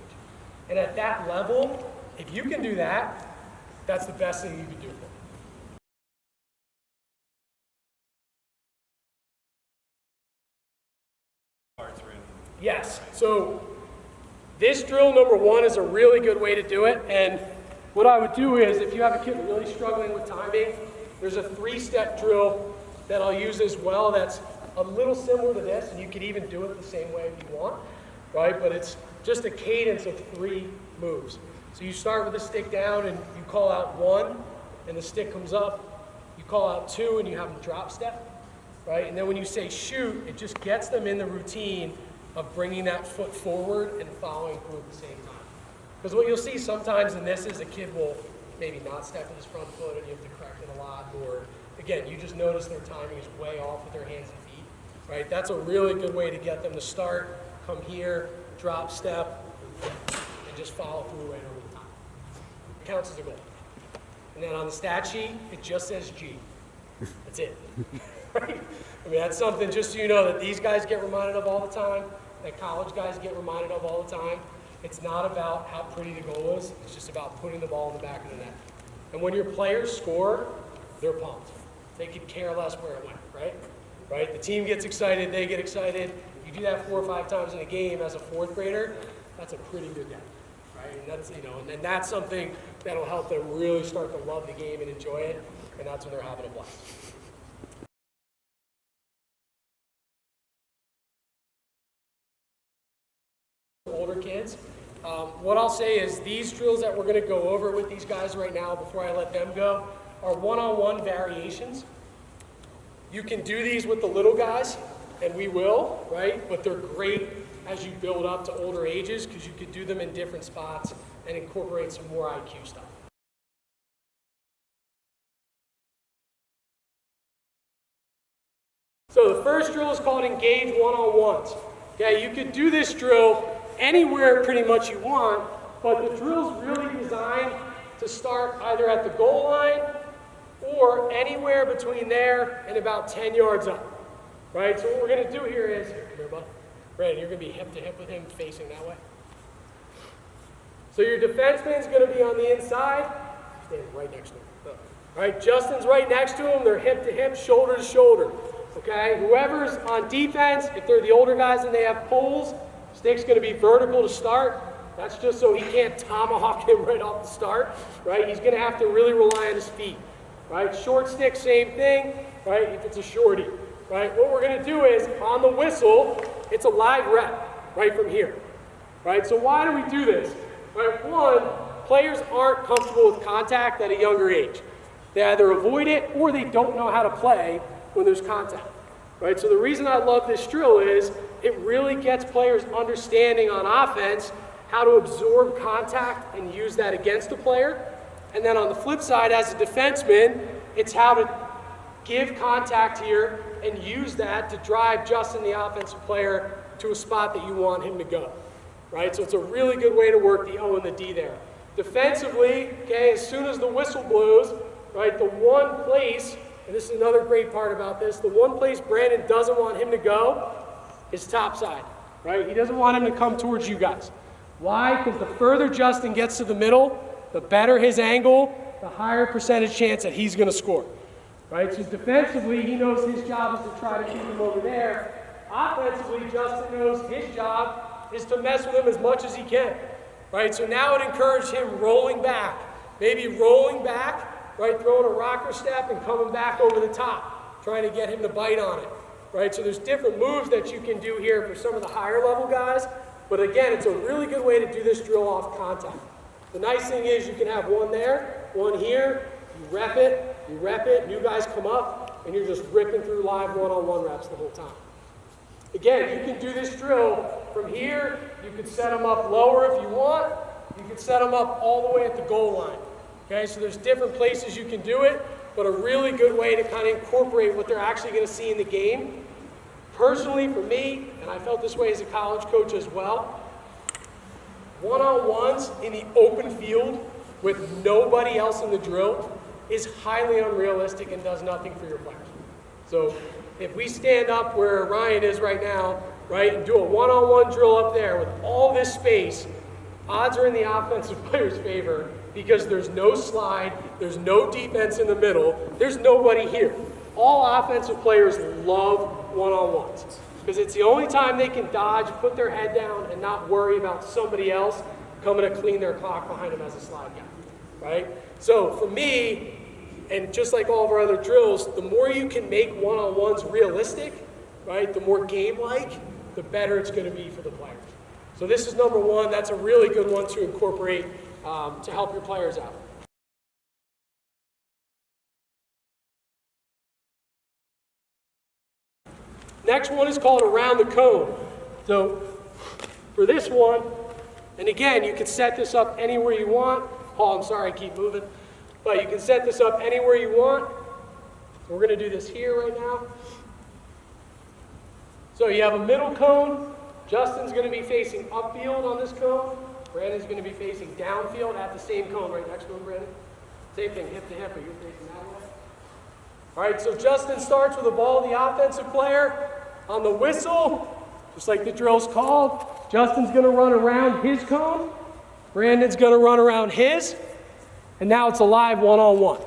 And at that level, if you can do that, that's the best thing you can do for them. Yes, so this drill number one is a really good way to do it, and what I would do is, if you have a kid really struggling with timing, there's a 3-step drill that I'll use as well that's a little similar to this, and you could even do it the same way if you want, right? But it's just a cadence of 3 moves. So you start with the stick down and you call out 1, and the stick comes up. You call out 2 and you have them drop step, right? And then when you say shoot, it just gets them in the routine of bringing that foot forward and following through at the same time. Because what you'll see sometimes in this is a kid will maybe not step with his front foot and you have to correct it a lot, or again, you just notice their timing is way off with their hands and feet, right? That's a really good way to get them to start, come here, drop step, and just follow through right over the top. It counts as a goal. And then on the stat sheet, it just says G. That's it. Right? I mean, that's something just so you know that these guys get reminded of all the time, that college guys get reminded of all the time. It's not about how pretty the goal is, it's just about putting the ball in the back of the net. And when your players score, they're pumped. They could care less where it went, right? Right? The team gets excited, they get excited. You do that 4 or 5 times in a game as a 4th grader, that's a pretty good day, right? And that's, and that's something that'll help them really start to love the game and enjoy it, and that's when they're having a blast. Older kids. What I'll say is these drills that we're going to go over with these guys right now before I let them go are one-on-one variations. You can do these with the little guys, and we will, right? But they're great as you build up to older ages because you could do them in different spots and incorporate some more IQ stuff. So the first drill is called engage one-on-ones. Okay, you could do this drill anywhere pretty much you want, but the drill's really designed to start either at the goal line or anywhere between there and about 10 yards up, right? So what we're gonna do here is, here, come here, bud. Brandon, you're gonna be hip to hip with him facing that way. So your defenseman's gonna be on the inside, standing right next to him. All right, Justin's right next to him, they're hip to hip, shoulder to shoulder, okay? Whoever's on defense, if they're the older guys and they have poles, stick's gonna be vertical to start. That's just so he can't tomahawk him right off the start, right? He's gonna have to really rely on his feet, right? Short stick, same thing, right? If it's a shorty, right? What we're gonna do is, on the whistle, it's a live rep, right from here, right? So why do we do this? Right, one, players aren't comfortable with contact at a younger age. They either avoid it or they don't know how to play when there's contact, right? So the reason I love this drill is it really gets players understanding on offense how to absorb contact and use that against a player. And then on the flip side, as a defenseman, it's how to give contact here and use that to drive Justin, the offensive player, to a spot that you want him to go, right? So it's a really good way to work the O and the D there. Defensively, okay, as soon as the whistle blows, right, the one place, and this is another great part about this, the one place Brandon doesn't want him to go is top side, right? He doesn't want him to come towards you guys. Why? Because the further Justin gets to the middle, the better his angle, the higher percentage chance that he's gonna score, right? So defensively, he knows his job is to try to keep him over there. Offensively, Justin knows his job is to mess with him as much as he can, right? So now it encouraged him rolling back, maybe rolling back, right? Throwing a rocker step and coming back over the top, trying to get him to bite on it, right? So there's different moves that you can do here for some of the higher level guys, but again, it's a really good way to do this drill off contact. The nice thing is you can have one there, one here, you rep it, new guys come up, and you're just ripping through live one-on-one reps the whole time. Again, you can do this drill from here. You can set them up lower if you want. You can set them up all the way at the goal line. Okay, so there's different places you can do it, but a really good way to kind of incorporate what they're actually going to see in the game. Personally, for me, and I felt this way as a college coach as well, one-on-ones in the open field with nobody else in the drill is highly unrealistic and does nothing for your players. So if we stand up where Ryan is right now, right, and do a one-on-one drill up there with all this space, odds are in the offensive player's favor because there's no slide, there's no defense in the middle, there's nobody here. All offensive players love one-on-ones because it's the only time they can dodge, put their head down, and not worry about somebody else coming to clean their clock behind them as a slide guy, right? So for me, and just like all of our other drills, the more you can make one-on-ones realistic, right, the more game-like, the better it's going to be for the players. So this is number one. That's a really good one to incorporate to help your players out. Next one is called around the cone. So for this one, and again, you can set this up anywhere you want. Paul, I'm sorry, I keep moving. But you can set this up anywhere you want. So we're going to do this here right now. So you have a middle cone. Justin's going to be facing upfield on this cone. Brandon's going to be facing downfield at the same cone right next to him, Brandon. Same thing, hip to hip, but you're facing that way. All right, so Justin starts with the ball, the offensive player. On the whistle, just like the drill's called, Justin's going to run around his cone. Brandon's going to run around his. And now it's a live one-on-one.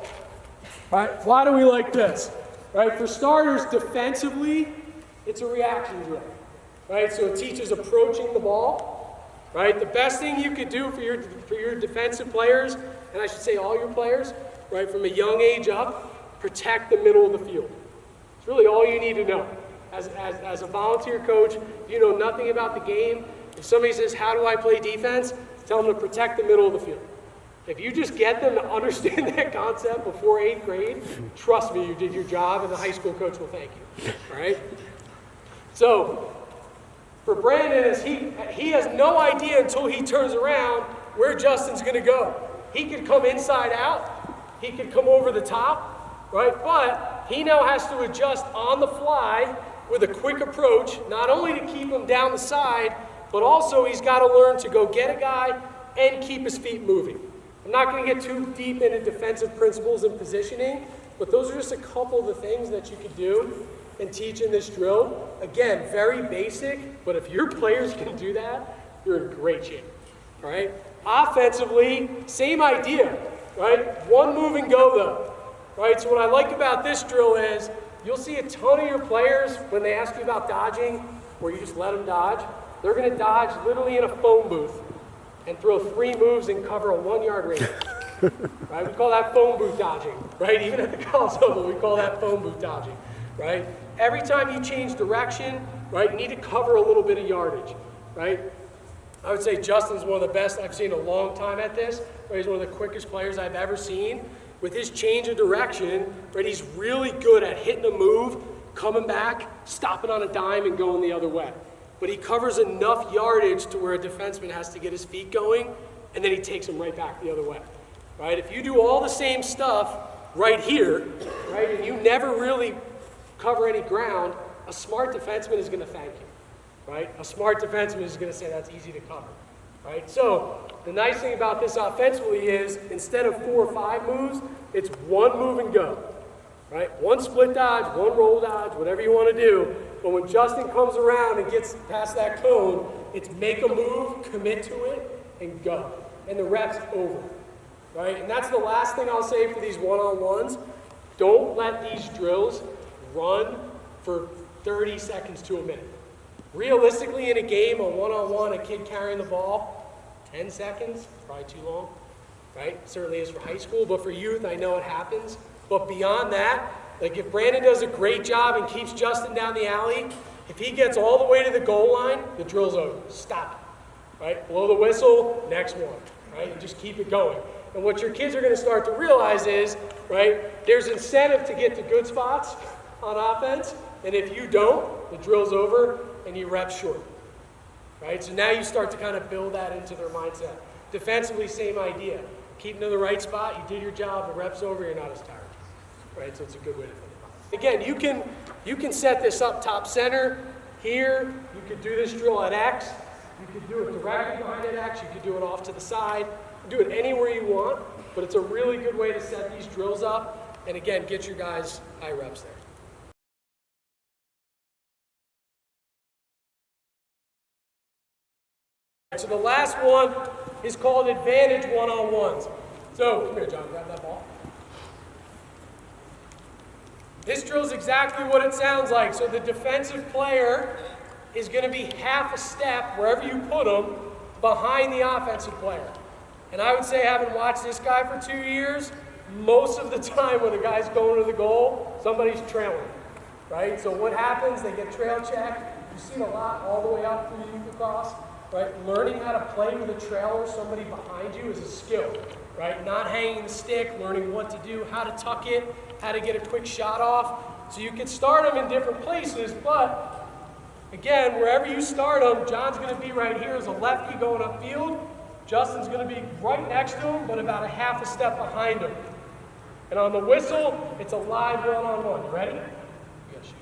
Right? Why do we like this? Right? For starters, defensively, it's a reaction drill. Right? So it teaches approaching the ball. Right? The best thing you could do for your defensive players, and I should say all your players, right, from a young age up, protect the middle of the field. It's really all you need to know. As a volunteer coach, if you know nothing about the game, if somebody says, how do I play defense? Tell them to protect the middle of the field. If you just get them to understand that concept before 8th grade, trust me, you did your job and the high school coach will thank you, all right? So for Brandon, he has no idea until he turns around where Justin's gonna go. He could come inside out, he could come over the top, right? But he now has to adjust on the fly with a quick approach, not only to keep him down the side, but also he's got to learn to go get a guy and keep his feet moving. I'm not going to get too deep into defensive principles and positioning, but those are just a couple of the things that you can do and teach in this drill. Again, very basic, but if your players can do that, you're in great shape, all right? Offensively, same idea, right? One move and go though, right? So what I like about this drill is you'll see a ton of your players when they ask you about dodging, where you just let them dodge, they're going to dodge literally in a phone booth and throw 3 moves and cover a 1-yard radius. Right? We call that phone booth dodging, right? Even at the college level, we call that phone booth dodging, right? Every time you change direction, right, you need to cover a little bit of yardage, right? I would say Justin's one of the best I've seen in a long time at this. Right? He's one of the quickest players I've ever seen. With his change of direction, right, he's really good at hitting a move, coming back, stopping on a dime, and going the other way. But he covers enough yardage to where a defenseman has to get his feet going, and then he takes him right back the other way. Right? If you do all the same stuff right here, right, and you never really cover any ground, a smart defenseman is going to thank you. Right? A smart defenseman is going to say that's easy to cover. Right? So the nice thing about this offensively is instead of 4 or 5 moves, it's 1 move and go. Right? 1 split dodge, 1 roll dodge, whatever you want to do. But when Justin comes around and gets past that cone, it's make a move, commit to it, and go. And the rep's over. Right? And that's the last thing I'll say for these one-on-ones. Don't let these drills run for 30 seconds to a minute. Realistically, in a game, a one-on-one, a kid carrying the ball, 10 seconds, probably too long, right? Certainly is for high school, but for youth, I know it happens. But beyond that, like if Brandon does a great job and keeps Justin down the alley, if he gets all the way to the goal line, the drill's over. Stop it, right? Blow the whistle, next one, right? And just keep it going. And what your kids are going to start to realize is, right, there's incentive to get to good spots on offense, and if you don't, the drill's over and you rep short, right? So now you start to kind of build that into their mindset. Defensively, same idea. Keep them in the right spot, you did your job, the rep's over, you're not as tired, right? So it's a good way to think about it. Again, you can set this up top center, here, you could do this drill at X, you could do it directly behind an X, you could do it off to the side, you can do it anywhere you want, but it's a really good way to set these drills up, and again, get your guys high reps there. So the last one is called advantage one-on-ones. So, come here, John, grab that ball. This drill is exactly what it sounds like. So the defensive player is going to be half a step, wherever you put them, behind the offensive player. And I would say, having watched this guy for 2 years, most of the time when a guy's going to the goal, somebody's trailing, right? So what happens, they get trail checked. You see it a lot all the way up through youth lacrosse, right? Learning how to play with a trailer, somebody behind you, is a skill, right? Not hanging the stick, learning what to do, how to tuck it, how to get a quick shot off. So you can start them in different places, but again, wherever you start them, John's going to be right here as a lefty going upfield. Justin's going to be right next to him, but about a half a step behind him. And on the whistle, it's a live one-on-one. You ready? You gotta shoot.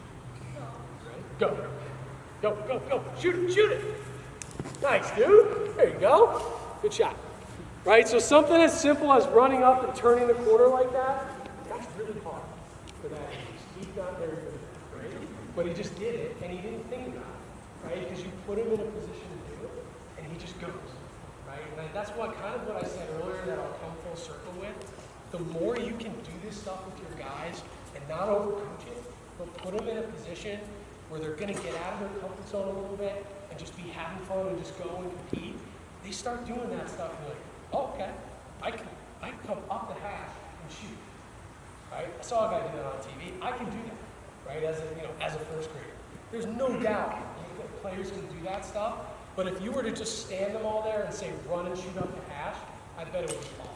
Ready? Go. Go, go, go. Shoot it, shoot it. Nice, dude. There you go. Good shot. Right, so something as simple as running up and turning the corner like that, that's really hard for that age. He's not very good at that, right? But he just did it, and he didn't think about it, right? Because you put him in a position to do it, and he just goes, right? And that's what I said earlier that I'll come full circle with. The more you can do this stuff with your guys and not overcoach it, but put them in a position where they're going to get out of their comfort zone a little bit and just be having fun and just go and compete, they start doing that stuff and like, oh, okay, I can come up the hash and shoot, right? I saw a guy do that on TV. I can do that, right? As a first grader, there's no doubt players can do that stuff. But if you were to just stand them all there and say run and shoot up the hash, I bet it would be awful.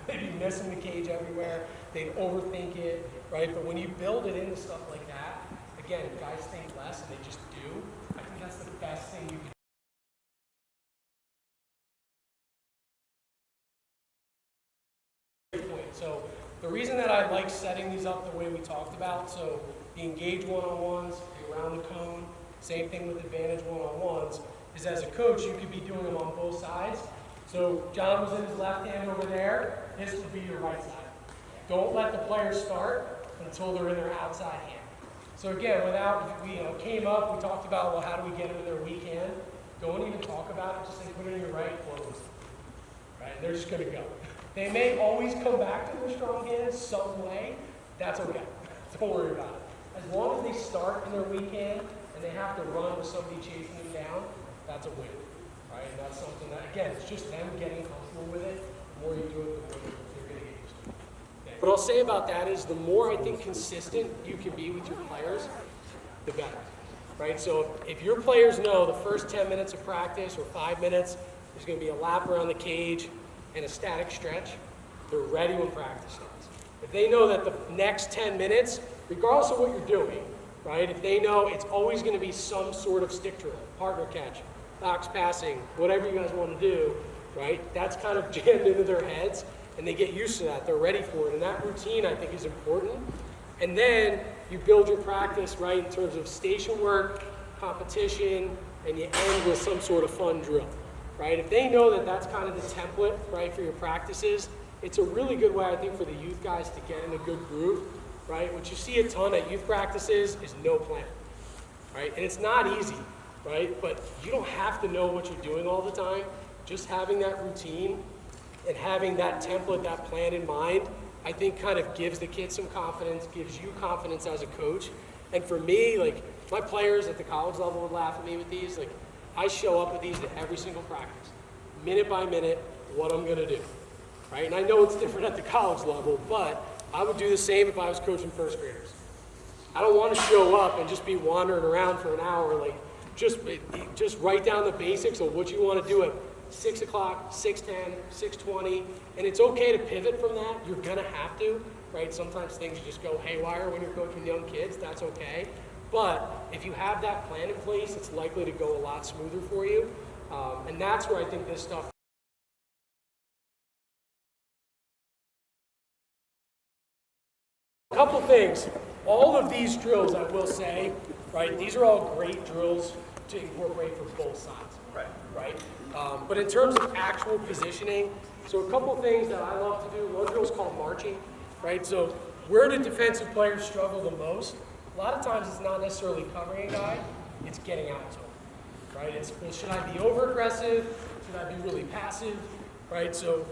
They'd be missing the cage everywhere. They'd overthink it, right? But when you build it into stuff like that, again, guys think less and they just do. I think that's the best thing you can do. So the reason that I like setting these up the way we talked about, so the engage one-on-ones, the around the cone, same thing with advantage one-on-ones, is as a coach, you could be doing them on both sides. So John was in his left hand over there, this would be your right side. Don't let the players start until they're in their outside hand. So again, we came up, we talked about, well, how do we get them in their weak hand? Don't even talk about it, just say put it in your right forward. Right, they're just gonna go. They may always come back to their strong hand some way, that's okay. Don't worry about it. As long as they start in their weak hand and they have to run with somebody chasing them down, that's a win. Right? And that's something that, again, it's just them getting comfortable with it. The more you do it, the more they're going to get used to it. Okay. What I'll say about that is the more I think consistent you can be with your players, the better. Right? So if your players know the first 10 minutes of practice or 5 minutes, there's going to be a lap around the cage and a static stretch, they're ready when practice starts. If they know that the next 10 minutes, regardless of what you're doing, right? If they know it's always going to be some sort of stick drill, partner catch, box passing, whatever you guys want to do, right? That's kind of jammed into their heads, and they get used to that. They're ready for it, and that routine, I think, is important. And then you build your practice, right, in terms of station work, competition, and you end with some sort of fun drill, right? If they know that that's kind of the template, right, for your practices, it's a really good way, I think, for the youth guys to get in a good groove, right? What you see a ton at youth practices is no plan, right? And it's not easy, right? But you don't have to know what you're doing all the time. Just having that routine and having that template, that plan in mind, I think kind of gives the kids some confidence, gives you confidence as a coach. And for me, like, my players at the college level would laugh at me with these. Like, I show up with these to every single practice, minute by minute, what I'm gonna do, right? And I know it's different at the college level, but I would do the same if I was coaching first graders. I don't want to show up and just be wandering around for an hour. Like, just write down the basics of what you want to do at 6 o'clock, 6:10, 6:20, and it's okay to pivot from that. You're gonna have to, right? Sometimes things just go haywire when you're coaching young kids, that's okay. But if you have that plan in place, it's likely to go a lot smoother for you. And that's where I think this stuff. A couple things. All of these drills, I will say, right, these are all great drills to incorporate for both sides. Right? But in terms of actual positioning, so a couple things that I love to do. One drill is called marching, right? So where do defensive players struggle the most? A lot of times it's not necessarily covering a guy, it's getting out to him, right? It's, well, should I be over aggressive? Should I be really passive, right? So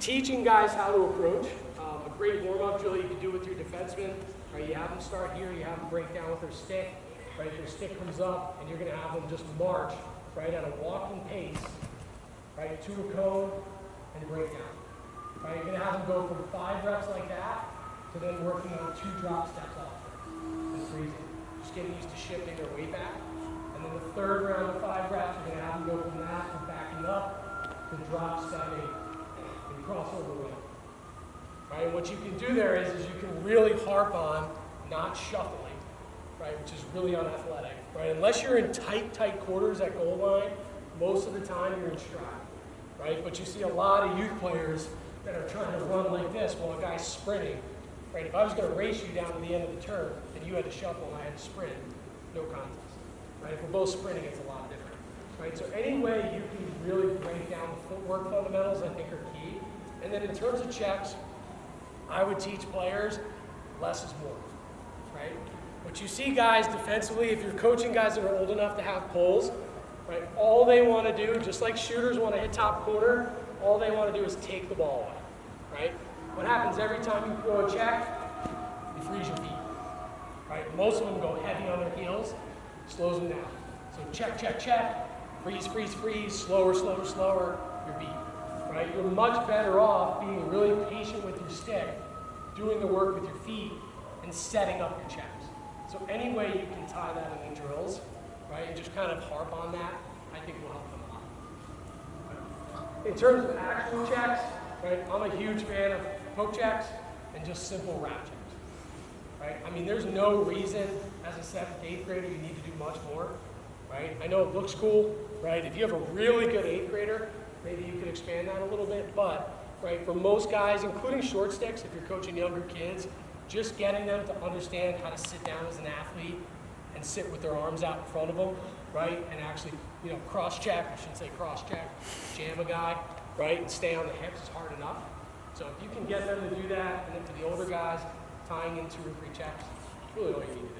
teaching guys how to approach, a great warm-up drill you can do with your defensemen, right? You have them start here, you have them break down with their stick, right? Their stick comes up, and you're gonna have them just march, right, at a walking pace, right, to a cone and break down, right? You're gonna have them go from 5 reps like that to then working on 2 drop steps off and freezing, just getting used to shifting their weight back. And then the third round of 5 reps, you're gonna have them go from that to backing up to drop stepping and crossover weight. Right, and what you can do there is you can really harp on not shuffling, right, which is really unathletic, right? Unless you're in tight quarters at goal line, most of the time you're in stride, right? But you see a lot of youth players that are trying to run like this while a guy's sprinting, right? If I was going to race you down to the end of the turn and you had to shuffle and I had to sprint, no contest, right? If we're both sprinting, it's a lot different, right? So any way you can really break down the footwork fundamentals, I think, are key. And then in terms of checks, I would teach players less is more, right? What you see guys defensively, if you're coaching guys that are old enough to have pulls, right, all they want to do, just like shooters want to hit top corner, all they want to do is take the ball away, right? What happens every time you throw a check? You freeze your feet, right? Most of them go heavy on their heels, slows them down. So check, freeze, slower, your beat. Right? You're much better off being really patient with your stick, doing the work with your feet, and setting up your checks. So any way you can tie that in the drills, right, and just kind of harp on that, I think will help them a lot. In terms of actual checks, right, I'm a huge fan of poke checks and just simple wrap checks. Right? I mean, there's no reason as a 7th, 8th grader you need to do much more. Right? I know it looks cool, right? If you have a really good 8th grader, maybe you could expand that a little bit, but right, for most guys, including short sticks, if you're coaching younger kids, just getting them to understand how to sit down as an athlete and sit with their arms out in front of them, right, and actually, cross-check, I shouldn't say cross-check, jam a guy, right, and stay on the hips is hard enough. So if you can get them to do that, and then for the older guys, tying in 2 or 3 checks, it's really all you need to do.